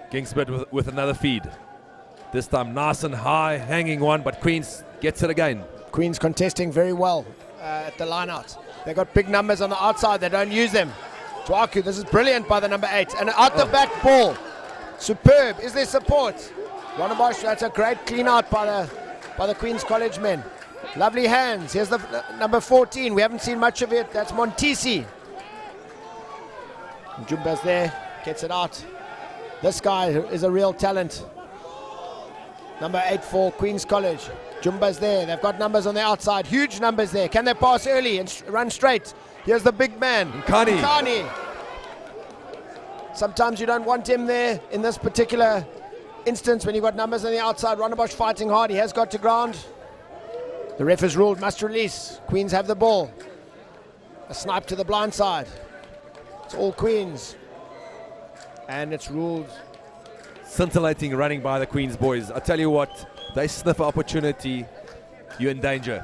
S1: Gingsbert with another feed. This time nice and high, hanging one, but Queens gets it again.
S2: Queens contesting very well at the line out. They got big numbers on the outside. They don't use them. Dwaku, this is brilliant by the number 8. And out the back ball. Superb. Is there support? Rondebosch, that's a great clean out by the Queens College men. Lovely hands. Here's the number 14. We haven't seen much of it. That's Montisi. Jumba's there. Gets it out. This guy is a real talent. Number 8 for Queens College. Jumba's there. They've got numbers on the outside. Huge numbers there. Can they pass early and run straight? Here's the big man. Nkani. Sometimes you don't want him there. In this particular instance, when you've got numbers on the outside, Rondebosch fighting hard. He has got to ground. The ref has ruled must release. Queens have the ball. A snipe to the blind side. It's all Queens. And it's ruled.
S1: Scintillating running by the Queens boys. I tell you what, they sniff opportunity, you're in danger.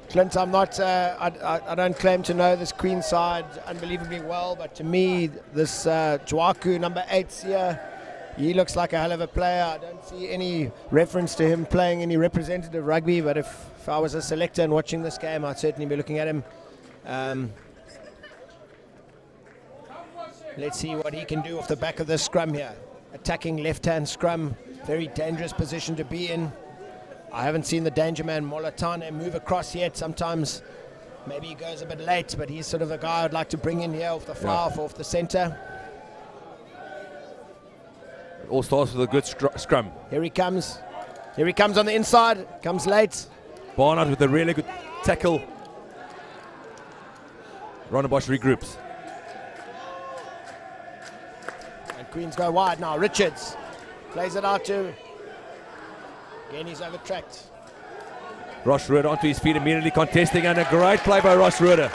S2: Clint, I'm not, I don't claim to know this Queen side unbelievably well, but to me, this Dwaku, number 8 here, he looks like a hell of a player. I don't see any reference to him playing any representative rugby, but if I was a selector and watching this game, I'd certainly be looking at him. Let's see what he can do off the back of this scrum here. Attacking left-hand scrum, very dangerous position to be in. I haven't seen the danger man Molatane move across yet. Sometimes maybe he goes a bit late, but he's sort of a guy I'd like to bring in here off the fly off the center.
S1: It all starts with a good scrum.
S2: Here he comes. Here he comes on the inside. Comes late.
S1: Barnard with a really good tackle. Rondebosch regroups.
S2: And Queens go wide now. Richards plays it out to... Again, he's overtracked.
S1: Ross Ruder onto his feet, immediately contesting, and a great play by Ross Ruder.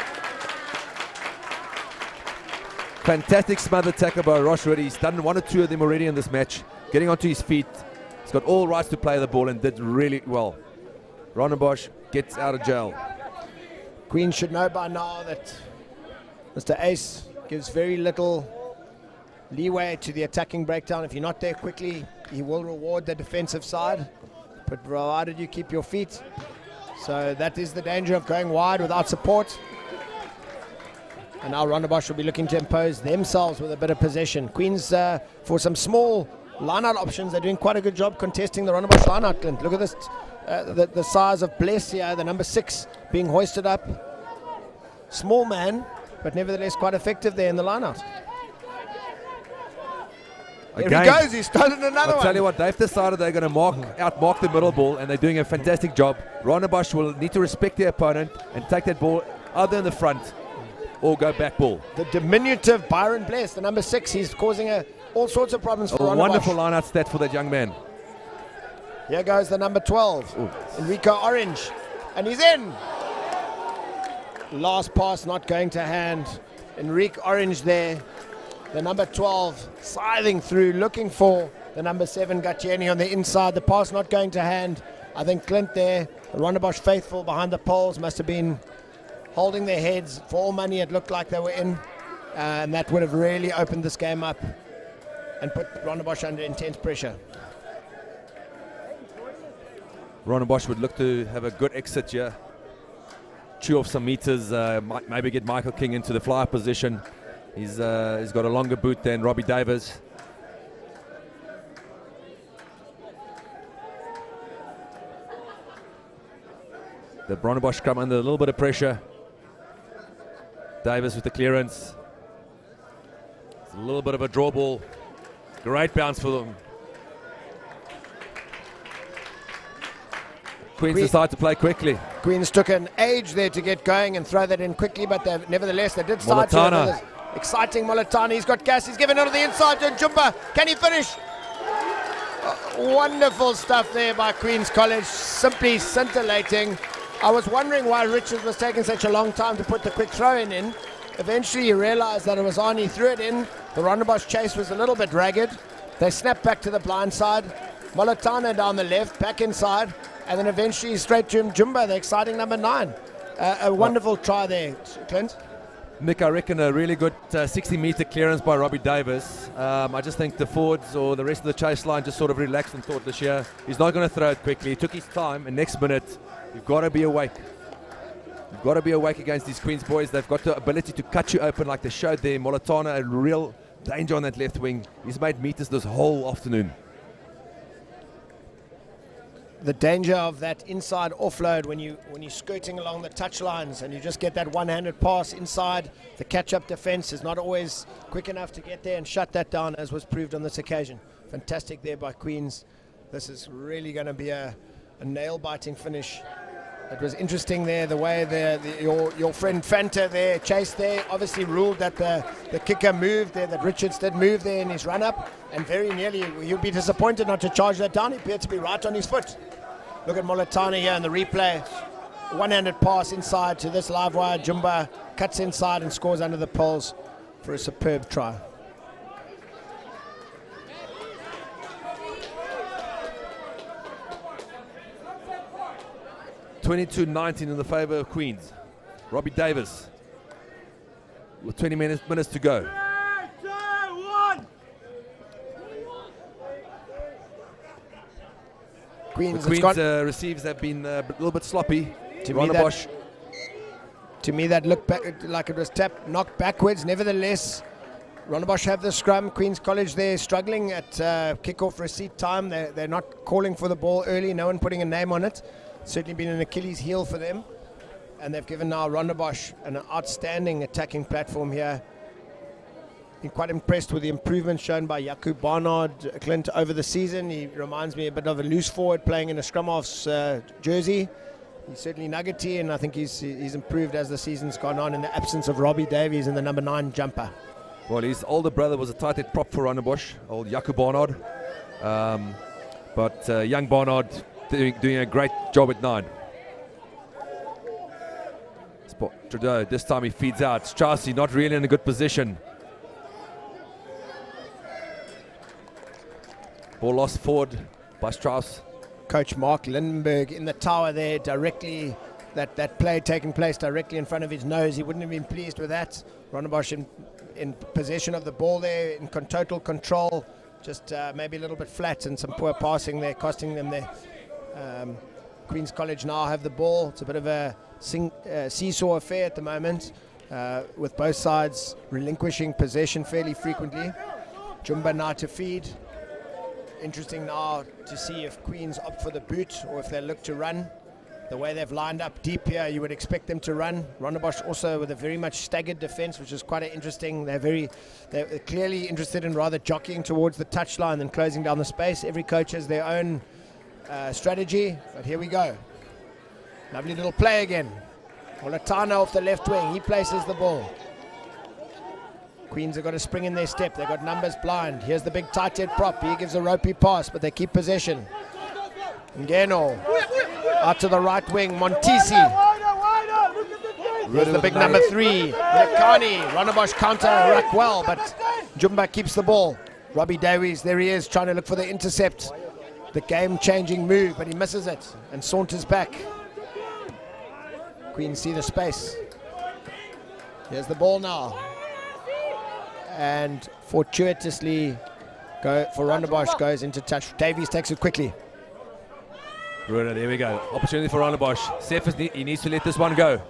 S1: Fantastic smothered tackle by Ross Ruder. He's done 1 or 2 of them already in this match. Getting onto his feet. He's got all rights to play the ball and did really well. Rondebosch gets out of jail.
S2: Queen should know by now that Mr. Ace gives very little leeway to the attacking breakdown. If you're not there quickly, he will reward the defensive side, but provided you keep your feet. So that is the danger of going wide without support. And now Rondebosch will be looking to impose themselves with a bit of possession. Queens, for some small line-out options, they're doing quite a good job contesting the Rondebosch line-out, Clint. Look at this, the size of Bless here, the number 6 being hoisted up. Small man, but nevertheless quite effective there in the line-out. There he goes, he's stolen another one.
S1: I'll tell you what, they've decided they're going to outmark the middle ball, and they're doing a fantastic job. Rondebosch will need to respect their opponent and take that ball either in the front or go back ball.
S2: The diminutive Byron Bless, the number 6, he's causing all sorts of problems for Rondebosch.
S1: A wonderful line-out stat for that young man.
S2: Here goes the number 12, Ooh. Enrico Orange, and he's in. Last pass not going to hand. Enrique Orange there. The number 12 scything through, looking for the number 7, Gatieni on the inside. The pass not going to hand. I think Clint there, the Rondebosch faithful behind the poles, must have been holding their heads. For all money, it looked like they were in. And that would have really opened this game up and put Rondebosch under intense pressure.
S1: Rondebosch would look to have a good exit here. Chew off some meters, maybe get Michael King into the flyer position. He's got a longer boot than Robbie Davis. The Rondebosch come under a little bit of pressure. Davis with the clearance. It's a little bit of a draw ball. Great bounce for them. Queens decide to play quickly.
S2: Queens took an age there to get going and throw that in quickly, but nevertheless they did start to.
S1: Molatana.
S2: Exciting Molatana. He's got gas. He's given it on the inside to Jumba. Can he finish? Wonderful stuff there by Queens College. Simply scintillating. I was wondering why Richards was taking such a long time to put the quick throw in. Eventually he realized that it was on. He threw it in. The Rondebosch chase was a little bit ragged. They snapped back to the blind side. Molatana down the left, back inside, and then eventually straight to Jumba, the exciting number 9. A wonderful try there, Clint.
S1: Nick, I reckon a really good 60-meter clearance by Robbie Davis. I just think the forwards or the rest of the chase line just sort of relaxed and thought this year he's not going to throw it quickly. He took his time, and next minute you've got to be awake. You've got to be awake against these Queens boys. They've got the ability to cut you open like they showed there. Molatana, a real danger on that left wing. He's made meters this whole afternoon.
S2: The danger of that inside offload when you're skirting along the touch lines and you just get that one-handed pass inside, the catch-up defense is not always quick enough to get there and shut that down, as was proved on this occasion. Fantastic there by Queens. This is really going to be a nail-biting finish. It was interesting there, the way your friend Fanta there chased there, obviously ruled that the kicker moved there, that Richards did move there in his run-up, and very nearly, you'd be disappointed not to charge that down. He appeared to be right on his foot. Look at Molatana here in the replay. One-handed pass inside to this live wire. Jumba cuts inside and scores under the poles for a superb try.
S1: (22-19) in the favour of Queens. Robbie Davis with 20 minutes to go.
S2: Queens,
S1: the Queens receives have been a little bit sloppy.
S2: To me that looked back like it was knocked backwards. Nevertheless, Rondebosch have the scrum. Queens College there struggling at kickoff receipt time. They're not calling for the ball early. No one putting a name on it. Certainly been an Achilles heel for them. And they've given now Rondebosch an outstanding attacking platform here. Been quite impressed with the improvements shown by Jaco Barnard, Clint, over the season. He reminds me a bit of a loose forward playing in a scrum half's jersey. He's certainly nuggety, and I think he's improved as the season's gone on in the absence of Robbie Davies and the number 9 jumper.
S1: Well, his older brother was a tight head prop for Rondebosch, old Jaco Barnard. But young Barnard doing a great job at 9. Trudeau, this time he feeds out. Strauss not really in a good position. Ball lost forward by Strauss.
S2: Coach Mark Lindenberg in the tower there, directly, that play taking place directly in front of his nose. He wouldn't have been pleased with that. Rondebosch in possession of the ball there, in total control, just maybe a little bit flat and some poor passing there, costing them there. Queens College now have the ball. It's a bit of a seesaw affair at the moment, with both sides relinquishing possession fairly frequently. Jumba now to feed. Interesting now to see if Queens opt for the boot or if they look to run. The way they've lined up deep here, you would expect them to run. Rondebosch also with a very much staggered defense, which is quite interesting. They're clearly interested in rather jockeying towards the touchline than closing down the space. Every coach has their own strategy, but here we go. Lovely little play again. Molatana off the left wing. He places the ball. Queens have got to spring in their step. They've got numbers blind. Here's the big tight head prop. He gives a ropey pass, but they keep possession. Ngeno out to the right wing. Montisi. Here's the big number 3. Lekani. Rondebosch counter ruck well, but Jumba keeps the ball. Robbie Davies, there he is, trying to look for the intercept. The game-changing move, but he misses it and saunters back. Queens see the space. Here's the ball now. And fortuitously, Rondebosch goes into touch. Davies takes it quickly.
S1: Bruno, there we go. Opportunity for Rondebosch. Cephas, he needs to let this one go.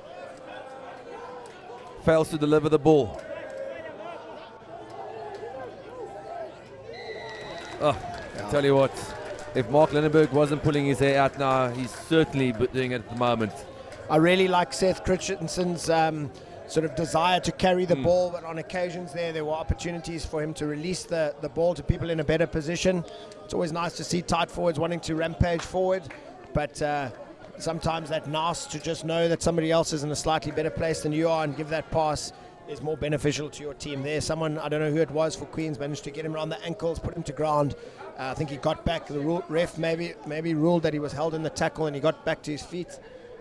S1: Fails to deliver the ball. Oh, I tell you what, if Mark Lindenberg wasn't pulling his hair out now, he's certainly doing it at the moment.
S2: I really like Seth Christensen's sort of desire to carry the ball, but on occasions there were opportunities for him to release the ball to people in a better position. It's always nice to see tight forwards wanting to rampage forward, but sometimes that nice to just know that somebody else is in a slightly better place than you are and give that pass is more beneficial to your team. There, someone, I don't know who it was for Queens, managed to get him around the ankles, put him to ground. I think he got back. The ref maybe ruled that he was held in the tackle and he got back to his feet,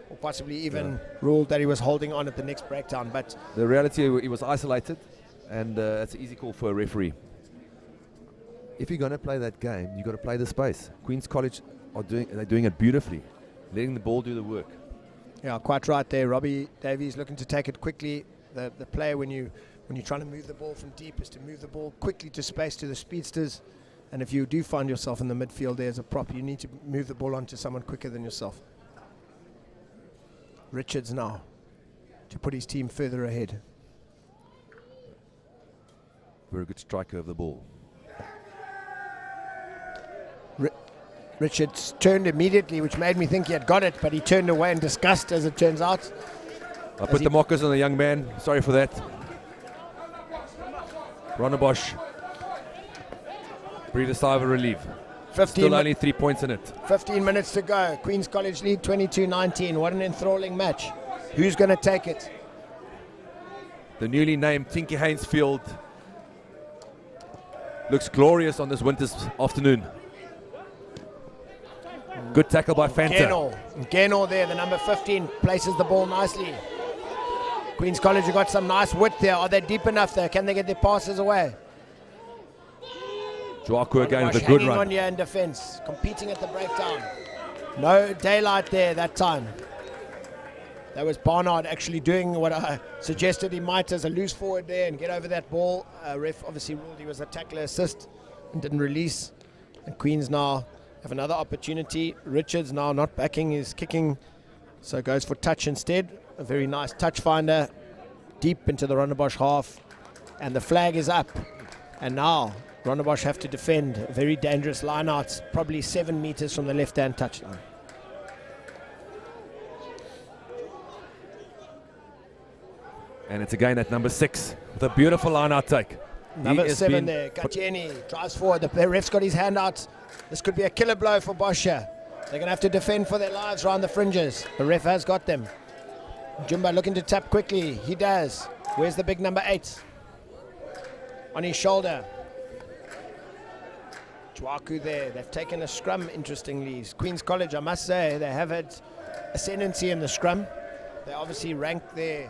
S2: or possibly even ruled that he was holding on at the next breakdown. But
S1: the reality, he was isolated, and it's an easy call for a referee. If you're going to play that game, you've got to play the space. Queen's College they're doing it beautifully, letting the ball do the work.
S2: Yeah, quite right there. Robbie Davies looking to take it quickly. The player, when you're trying to move the ball from deep, is to move the ball quickly to space to the speedsters. And if you do find yourself in the midfield there as a prop, you need to move the ball onto someone quicker than yourself. Richards now to put his team further ahead.
S1: Very good striker of the ball.
S2: Richards turned immediately, which made me think he had got it, but he turned away in disgust, as it turns out.
S1: I put the mockers on the young man. Sorry for that. Rondebosch. Breathe a sigh of relief. Still only 3 points in it.
S2: 15 minutes to go. Queen's College lead 22-19. What an enthralling match. Who's going to take it?
S1: The newly named Tinky Haynes Field looks glorious on this winter's afternoon. Good tackle by Fanta.
S2: Geno there, the number 15, places the ball nicely. Queen's College have got some nice width there. Are they deep enough there? Can they get their passes away?
S1: Joaku again with a good
S2: hanging
S1: run.
S2: On here in defense, competing at the breakdown. No daylight there that time. That was Barnard actually doing what I suggested he might as a loose forward there and get over that ball. Ref obviously ruled he was a tackler assist and didn't release. And Queens now have another opportunity. Richards now not backing his kicking, so goes for touch instead. A very nice touch finder deep into the Rondebosch half, and the flag is up. And now Rondebosch have to defend. Very dangerous lineouts, probably 7 meters from the left-hand touchline.
S1: And it's again at number 6 with a beautiful line-out take.
S2: Number 7 there, Gatieni drives forward. The ref's got his hand out. This could be a killer blow for Boscha. They're going to have to defend for their lives around the fringes. The ref has got them. Jumba looking to tap quickly. He does. Where's the big number 8? On his shoulder. Joaku there. They've taken a scrum, interestingly. Queen's College, I must say, they have had ascendancy in the scrum. They obviously rank their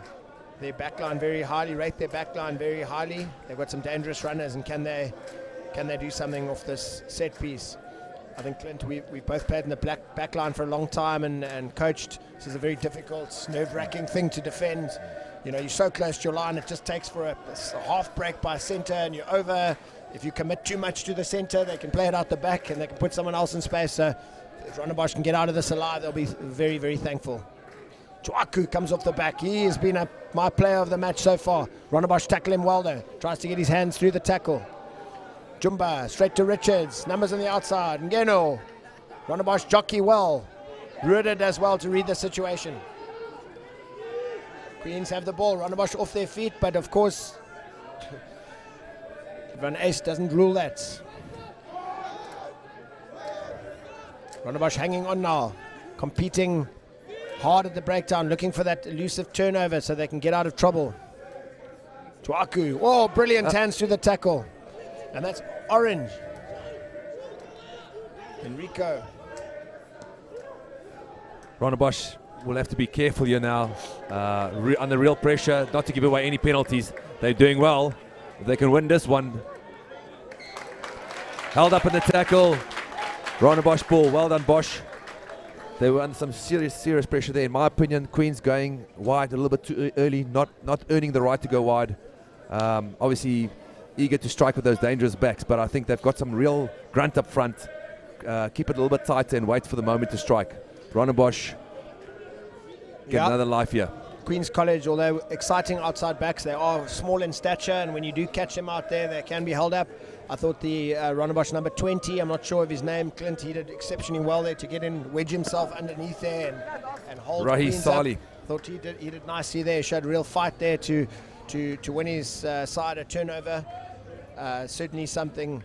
S2: backline very highly, rate their backline very highly. They've got some dangerous runners, and can they do something off this set piece? I think, Clint, we've both played in the backline for a long time and coached. This is a very difficult, nerve-wracking thing to defend. You know, you're so close to your line, it just takes for a half break by centre and you're over. If you commit too much to the centre, they can play it out the back and they can put someone else in space. So if Rondebosch can get out of this alive, they'll be very, very thankful. Joaku comes off the back. He has been my player of the match so far. Rondebosch tackle him well though. Tries to get his hands through the tackle. Jumba straight to Richards. Numbers on the outside. Ngeno. Rondebosch jockey well. Rueda does well to read the situation. Queens have the ball. Rondebosch off their feet, but of course Van Ace doesn't rule that. Rondebosch hanging on now. Competing hard at the breakdown, looking for that elusive turnover so they can get out of trouble. Joaku. Oh, brilliant hands through the tackle. And that's orange. Enrico.
S1: Rondebosch will have to be careful here now. Under real pressure, not to give away any penalties. They're doing well. If they can win this one. Held up in the tackle. Rondebosch ball. Well done, Bosch. They were under some serious pressure there. In my opinion, Queens going wide a little bit too early, not earning the right to go wide. Obviously eager to strike with those dangerous backs, but I think they've got some real grunt up front. Keep it a little bit tighter and wait for the moment to strike. Rondebosch get another life here.
S2: Queen's College, although exciting outside backs, they are small in stature, and when you do catch them out there, they can be held up. I thought the Rondebosch number 20, I'm not sure of his name, Clint, he did exceptionally well there to get in, wedge himself underneath there and hold
S1: Rahi
S2: Queens
S1: Sali.
S2: up. Thought he did nicely there, showed real fight there to win his side a turnover. Certainly something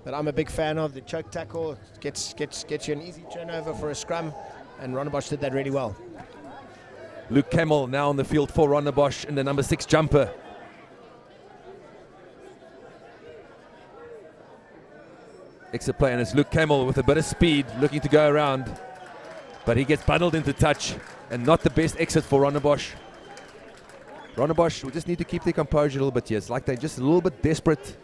S2: that I'm a big fan of. The choke tackle gets you an easy turnover for a scrum. and Rondebosch did that really well.
S1: Luke Camel now on the field for Rondebosch in the number 6 jumper. Exit play, and it's Luke Camel with a bit of speed looking to go around, but he gets bundled into touch and not the best exit for Rondebosch. Rondebosch will just need to keep their composure a little bit here. It's like they're just a little bit desperate.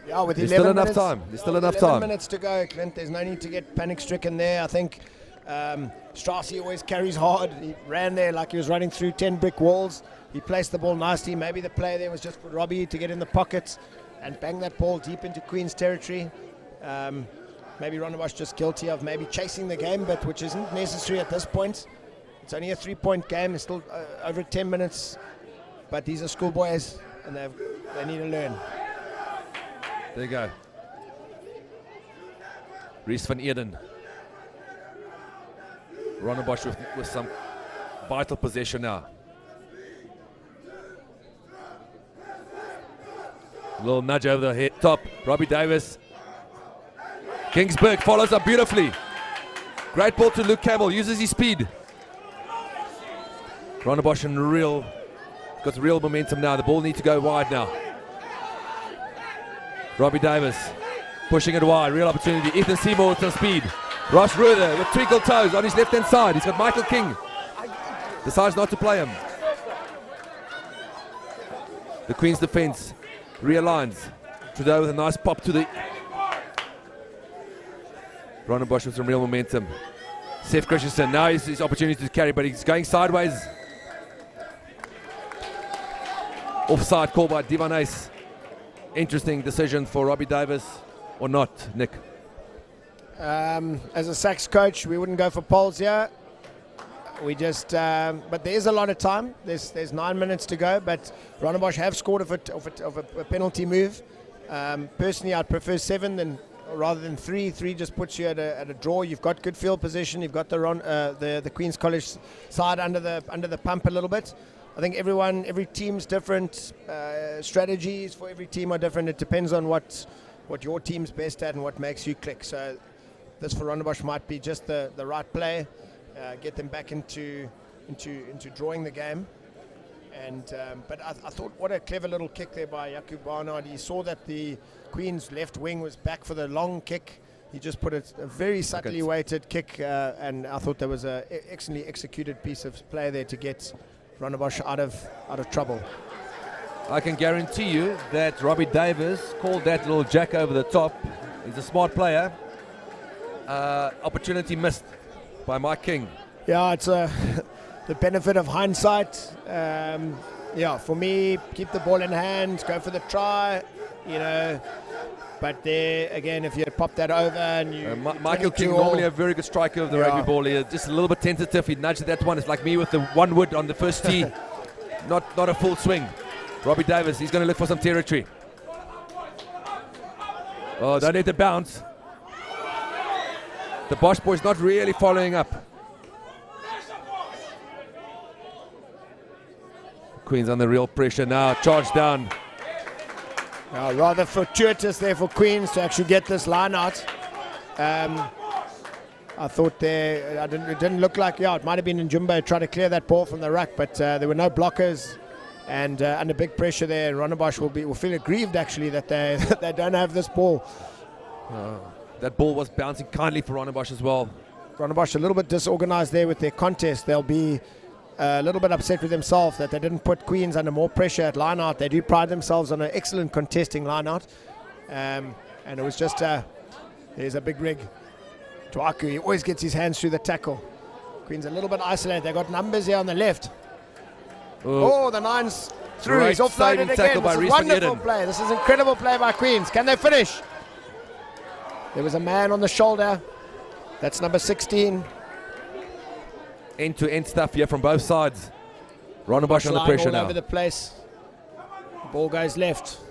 S2: Yeah, with
S1: There's
S2: 11
S1: still enough
S2: minutes,
S1: time. There's still enough
S2: 11
S1: time.
S2: minutes to go, Clint. There's no need to get panic-stricken there. I think Strassi always carries hard. He ran there like he was running through 10 brick walls. He placed the ball nicely. Maybe the play there was just for Robbie to get in the pockets and bang that ball deep into Queen's territory. Maybe Rondebosch just guilty of maybe chasing the game, but which isn't necessary at this point. It's only a 3-point game. It's still over 10 minutes, but these are schoolboys, and they need to learn.
S1: There you go. Reese van Eden. Rondebosch with some vital possession now. A little nudge over the head top. Robbie Davis. Kingsburg follows up beautifully. Great ball to Luke Camel. Uses his speed. Rondebosch got real momentum now. The ball needs to go wide now. Robbie Davis pushing it wide. Real opportunity. Ethan Seymour with some speed. Ross Ruther with twinkle toes on his left-hand side. He's got Michael King. Decides not to play him. The Queen's defense realigns. Trudeau with a nice pop to the... Rondebosch with some real momentum. Seth Christensen, now is his opportunity to carry, but he's going sideways. Offside call by Divan Ace. Interesting decision for Robbie Davis, or not, Nick?
S2: As a Sax coach, we wouldn't go for polls here. We just, but there is a lot of time. There's 9 minutes to go, but Rondebosch have scored of a penalty move. Personally, I'd prefer 7 rather than 3. 3 just puts you at a draw. You've got good field position. You've got the Queen's College side under the pump a little bit. I think every team's different. Strategies for every team are different. It depends on what your team's best at and what makes you click. So this for Rondebosch might be just the right play, get them back into drawing the game. And but I thought, what a clever little kick there by Jakub Barnard. He saw that the Queen's left wing was back for the long kick. He just put a very subtly weighted kick, and I thought there was an excellently executed piece of play there to get Rondebosch out of trouble.
S1: I can guarantee you that Robbie Davis called that little jack over the top. He's a smart player. Opportunity missed by Mike King.
S2: Yeah, it's the benefit of hindsight. For me, keep the ball in hand, go for the try, But there, again, if you pop that over and you...
S1: Michael King, normally a very good striker of the rugby ball here. Just a little bit tentative. He nudged that one. It's like me with the 1 wood on the first tee. Not a full swing. Robbie Davis, he's going to look for some territory. Oh, don't let it bounce. The Bosch boy's not really following up. Queen's under real pressure now. Charge down.
S2: Rather fortuitous there for Queens to actually get this line out. I thought it didn't look like, it might have been Njumbo trying to clear that ball from the ruck, but there were no blockers, and under big pressure there, Rondebosch will feel aggrieved actually that they don't have this ball.
S1: That ball was bouncing kindly for Rondebosch as well.
S2: Rondebosch a little bit disorganized there with their contest. They'll be a little bit upset with themselves that they didn't put Queens under more pressure at line out. They do pride themselves on an excellent contesting line out, and it was just there's a big rig. Tuaku, he always gets his hands through the tackle. Queen's a little bit isolated. They got numbers here on the left. The nine's through. He's offloaded again. This is wonderful play. This is incredible play by Queens. Can they finish? There was a man on the shoulder. That's number 16.
S1: End-to-end stuff here from both sides. Rondebosch under pressure
S2: all
S1: now.
S2: Over the place. Ball goes left.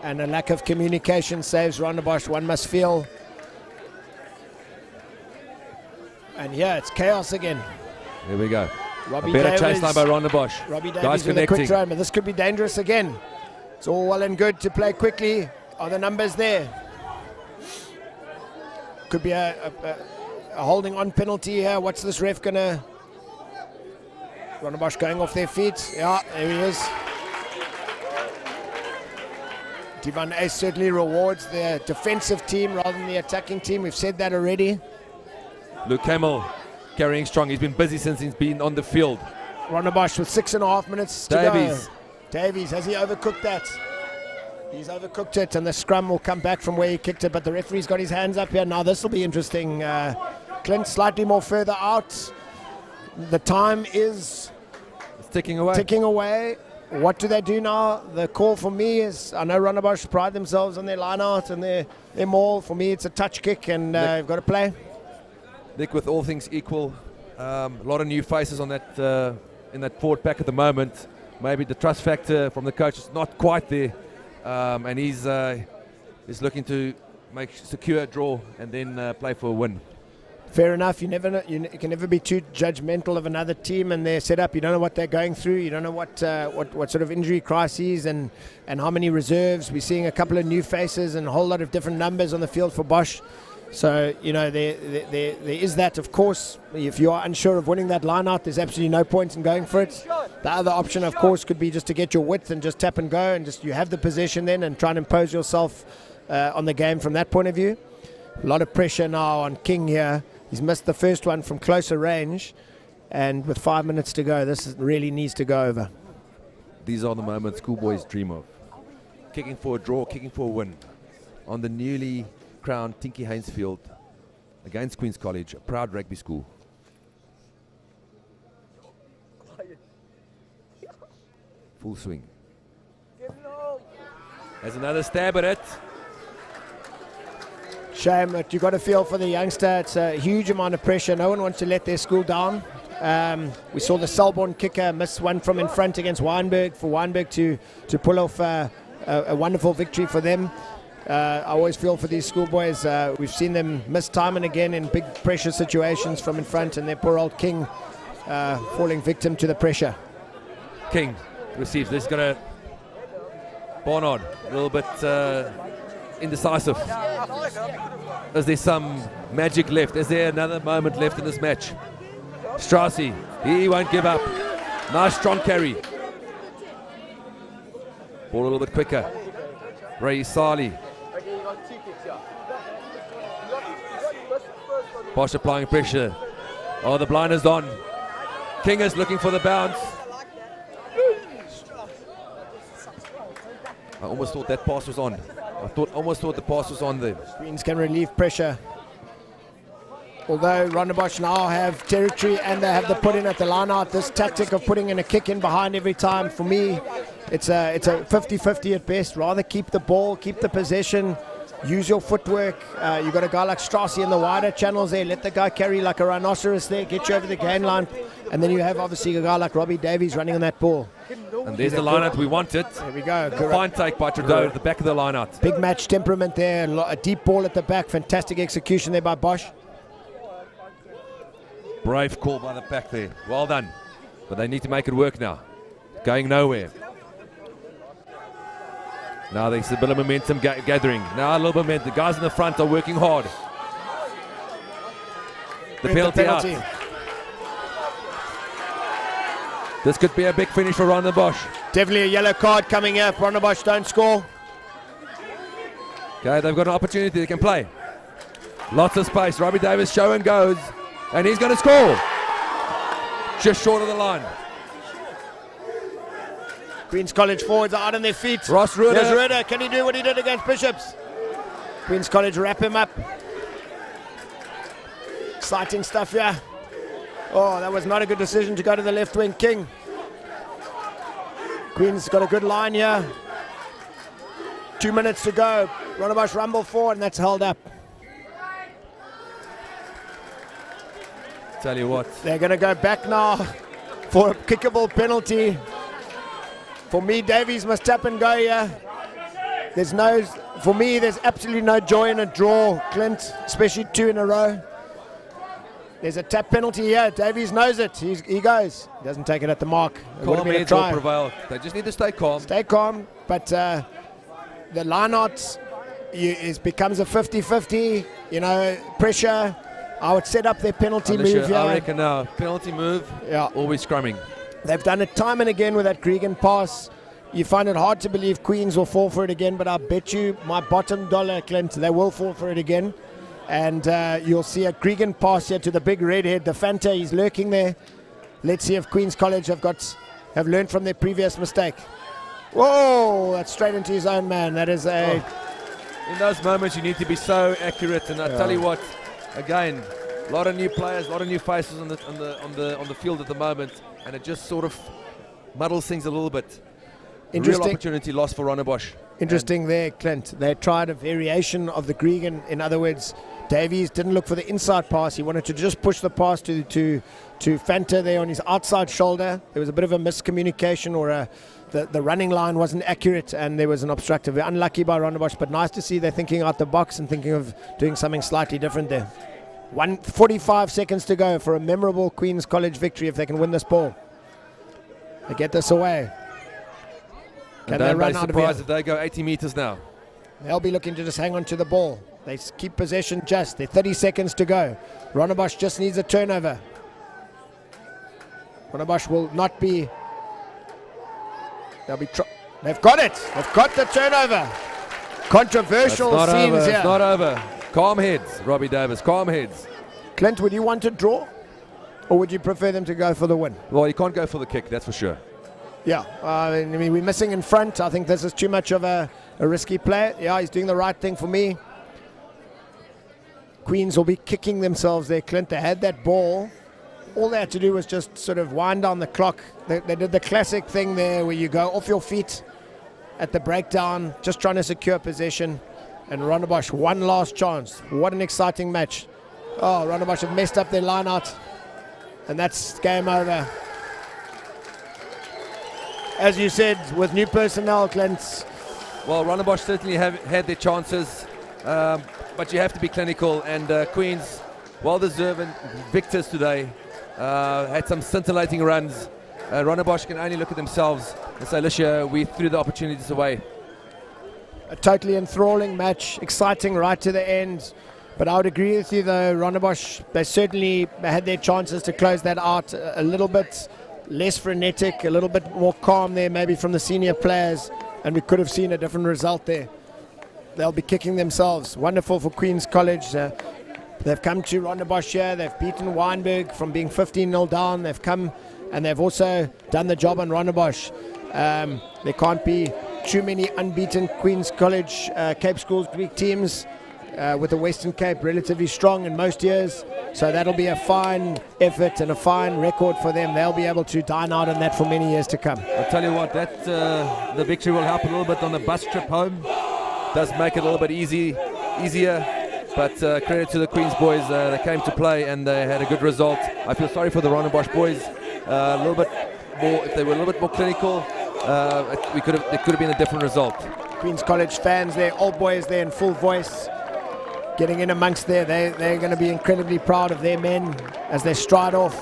S2: And a lack of communication saves Rondebosch. One must feel. And it's chaos again.
S1: Here we go.
S2: Robbie
S1: a better
S2: Davis,
S1: chase line by Rondebosch.
S2: Robbie
S1: Guys
S2: Davis with a
S1: connecting.
S2: quick throw, but this could be dangerous again. It's all well and good to play quickly. Are the numbers there? Could be a a holding on penalty here. What's this ref going to... Rondebosch going off their feet. Yeah, there he is. Divan Ace certainly rewards the defensive team rather than the attacking team. We've said that already.
S1: Luke Hamill carrying strong. He's been busy since he's been on the field.
S2: Rondebosch with 6.5 minutes to go. Davies, has he overcooked that? He's overcooked it, and the scrum will come back from where he kicked it, but the referee's got his hands up here. Now this will be interesting. Clint slightly more further out. The time is
S1: ticking away. What
S2: do they do now? The call for me is, I know Rondebosch pride themselves on their line out and their maul. For me, it's a touch kick, and you've got to play.
S1: Nick, with all things equal, a lot of new faces on that in that forward pack at the moment. Maybe the trust factor from the coach is not quite there, and he's looking to secure a draw and then play for a win.
S2: Fair enough. You can never be too judgmental of another team and their setup. You don't know what they're going through. You don't know what sort of injury crises and how many reserves. We're seeing a couple of new faces and a whole lot of different numbers on the field for Bosch. So, there is that, of course. If you are unsure of winning that line out, there's absolutely no point in going for it. The other option, of course, could be just to get your width and just tap and go, and just you have the possession then and try and impose yourself on the game from that point of view. A lot of pressure now on King here. He's missed the first one from closer range, and with 5 minutes to go, this really needs to go over.
S1: These are the moments schoolboys dream of. Kicking for a draw, kicking for a win. On the newly crowned Tinky Haynes Field against Queen's College, a proud rugby school. Full swing. There's another stab at it.
S2: Shame that you got to feel for the youngster. It's a huge amount of pressure. No one wants to let their school down. We saw the Selborne kicker miss one from in front against Wynberg, for Wynberg to pull off a wonderful victory for them. I always feel for these schoolboys. We've seen them miss time and again in big pressure situations from in front, and their poor old King falling victim to the pressure.
S1: King receives. This is going to Barnard, a little bit indecisive. Is there some magic left? Is there another moment left in this match? Strassi, he won't give up. Nice strong carry. Ball a little bit quicker. Ray Sali. Bosch applying pressure. Oh, the blind is on. King is looking for the bounce. I almost thought that pass was on. Almost thought the pass was on there.
S2: Queens can relieve pressure. Although Rondebosch now have territory and they have the put in at the line out, this tactic of putting in a kick in behind every time, for me, it's a 50-50 at best. Rather keep the ball, keep the possession, use your footwork. You've got a guy like Strassi in the wider channels there. Let the guy carry like a rhinoceros there, get you over the gain line. And then you have obviously a guy like Robbie Davies running on that ball.
S1: And there's the line-out we wanted.
S2: There we go.
S1: Fine take by Trudeau at the back of the line-out.
S2: Big match temperament there. A deep ball at the back. Fantastic execution there by Bosch.
S1: Brave call by the back there. Well done. But they need to make it work now. Going nowhere. Now there's a bit of momentum gathering. Now a little bit momentum. The guys in the front are working hard. The penalty out. This could be a big finish for Rondebosch.
S2: Definitely a yellow card coming here if Rondebosch don't score.
S1: Okay, they've got an opportunity. They can play. Lots of space. Robbie Davis show and goes. And he's going to score. Just short of the line.
S2: Queen's College forwards are out on their feet.
S1: Ross Ruder.
S2: There's Ruder. Can he do what he did against Bishops? Queen's College wrap him up. Exciting stuff here. Oh, that was not a good decision to go to the left wing. King. Queen's got a good line here. 2 minutes to go. Rondebosch rumble forward, and that's held up.
S1: Tell you what.
S2: They're going to go back now for a kickable penalty. For me, Davies must tap and go here. For me, there's absolutely no joy in a draw, Clint, especially 2 in a row. There's a tap penalty here. Davies knows it. He goes. He doesn't take it at the mark.
S1: Calm heads will prevail. They just need to stay calm.
S2: Stay calm. But the line-out becomes a 50-50. Pressure. I would set up their penalty move here.
S1: I reckon now, penalty move, always scrumming.
S2: They've done it time and again with that Gregan pass. You find it hard to believe Queens will fall for it again, but I bet you my bottom dollar, Clint, they will fall for it again. And you'll see a Gregan pass here to the big redhead, the Fanta. He's lurking there. Let's see if Queens College have learned from their previous mistake. Whoa, that's straight into his own man. That is a...
S1: In those moments, you need to be so accurate. And I tell you what, again, a lot of new players, a lot of new faces on the field at the moment, and it just sort of muddles things a little bit. Real opportunity lost for Rondebosch.
S2: Interesting there, Clint. They tried a variation of the Gregan. In other words, Davies didn't look for the inside pass. He wanted to just push the pass to Fanta there on his outside shoulder. There was a bit of a miscommunication, or the running line wasn't accurate, and there was an obstructive. Unlucky by Rondebosch, but nice to see they're thinking out the box and thinking of doing something slightly different there. 1:45 seconds to go for a memorable Queens College victory if they can win this ball. They get this away.
S1: Can they run out of here? If they go 80 meters now.
S2: They'll be looking to just hang on to the ball. They keep possession just. They're 30 seconds to go. Rondebosch just needs a turnover. Rondebosch will not be... They've got it. They've got the turnover. Controversial scenes here.
S1: It's not over. Calm heads, Robbie Davis. Calm heads.
S2: Clint, would you want to draw? Or would you prefer them to go for the win?
S1: Well, you can't go for the kick, that's for sure.
S2: Yeah, I mean, we're missing in front. I think this is too much of a risky play. Yeah, he's doing the right thing for me. Queens will be kicking themselves there, Clint. They had that ball. All they had to do was just sort of wind down the clock. They did the classic thing there where you go off your feet at the breakdown, just trying to secure possession. And Rondebosch, one last chance. What an exciting match. Oh, Rondebosch have messed up their line out. And that's game over. As you said, with new personnel, Clint.
S1: Well, Rondebosch certainly have had their chances, but you have to be clinical. And Queens, well-deserved victors today, had some scintillating runs. Rondebosch can only look at themselves and say, Lisha, we threw the opportunities away.
S2: A totally enthralling match, exciting right to the end. But I would agree with you, though, Rondebosch, they certainly had their chances to close that out a little bit less frenetic, a little bit more calm there, maybe from the senior players, and we could have seen a different result there. They'll be kicking themselves. Wonderful for Queens College. They've come to Rondebosch here. They've beaten Wynberg from being 15-0 down. They've come and they've also done the job on Rondebosch. There can't be too many unbeaten Queens College Cape Schools Greek teams, with the Western Cape relatively strong in most years. So that'll be a fine effort and a fine record for them. They'll be able to dine out on that for many years to come.
S1: I'll tell you what, that the victory will help a little bit on the bus trip home. Does make it a little bit easier. But credit to the Queens boys. They came to play and they had a good result. I feel sorry for the Rondebosch boys. A little bit more, if they were a little bit more clinical, it could have been a different result.
S2: Queens College fans there, old boys there in full voice, getting in amongst there. They're going to be incredibly proud of their men as they stride off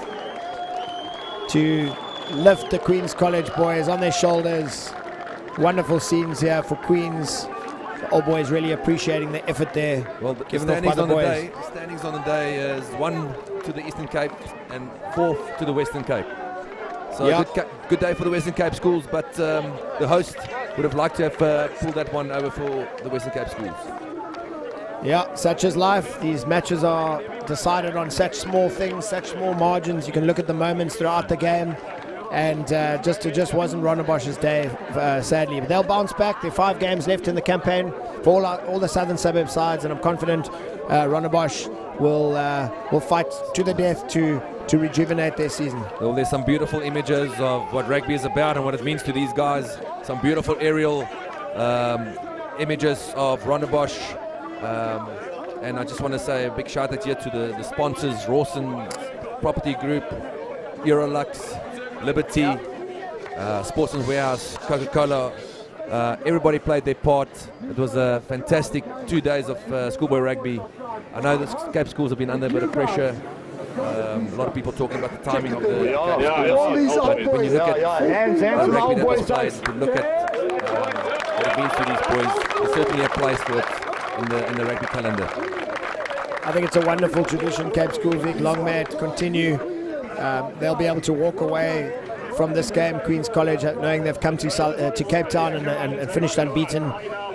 S2: to lift the Queens College boys on their shoulders. Wonderful scenes here for Queens. The old boys really appreciating the effort there.
S1: Well, the standings on the day is 1 to the Eastern Cape and 4th to the Western Cape. So good day for the Western Cape schools, but the host would have liked to have pulled that one over for the Western Cape schools.
S2: Yeah, such is life. These matches are decided on such small things, such small margins. You can look at the moments throughout the game, and it just wasn't Rondebosch's day, sadly. But they'll bounce back. There are 5 games left in the campaign for all the Southern Suburb sides, and I'm confident Rondebosch will fight to the death to rejuvenate their season.
S1: Well, there's some beautiful images of what rugby is about and what it means to these guys. Some beautiful aerial images of Rondebosch. And I just want to say a big shout out here to the sponsors, Rawson Property Group, Eurolux, Liberty, Sports and Warehouse, Coca-Cola. Everybody played their part. It was a fantastic 2 days of schoolboy rugby. I know the Cape schools have been under a bit of pressure. A lot of people talking about the timing of the Cape schools. But when you look at rugby that was played, to look at what it means to these boys, there's certainly a place for it in the rugby calendar.
S2: I think it's a wonderful tradition. Cape Schoolsvik, long may it continue. They'll be able to walk away from this game, Queen's College, knowing they've come to Cape Town and finished unbeaten.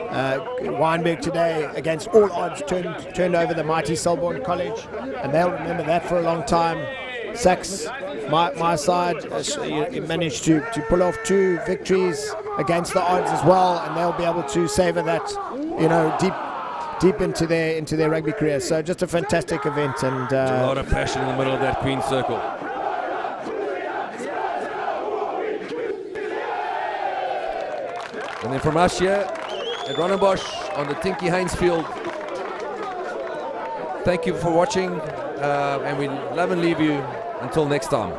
S2: Wynberg today, against all odds, turned over the mighty Selborne College, and they'll remember that for a long time. Sachs, my side, managed to pull off 2 victories against the odds as well, and they'll be able to savor that, deep into their rugby career. So just a fantastic event, and
S1: a lot of passion in the middle of that Queen's Circle. And then from us here at Rondebosch on the Tinky Haynes Field, thank you for watching, and we love and leave you until next time.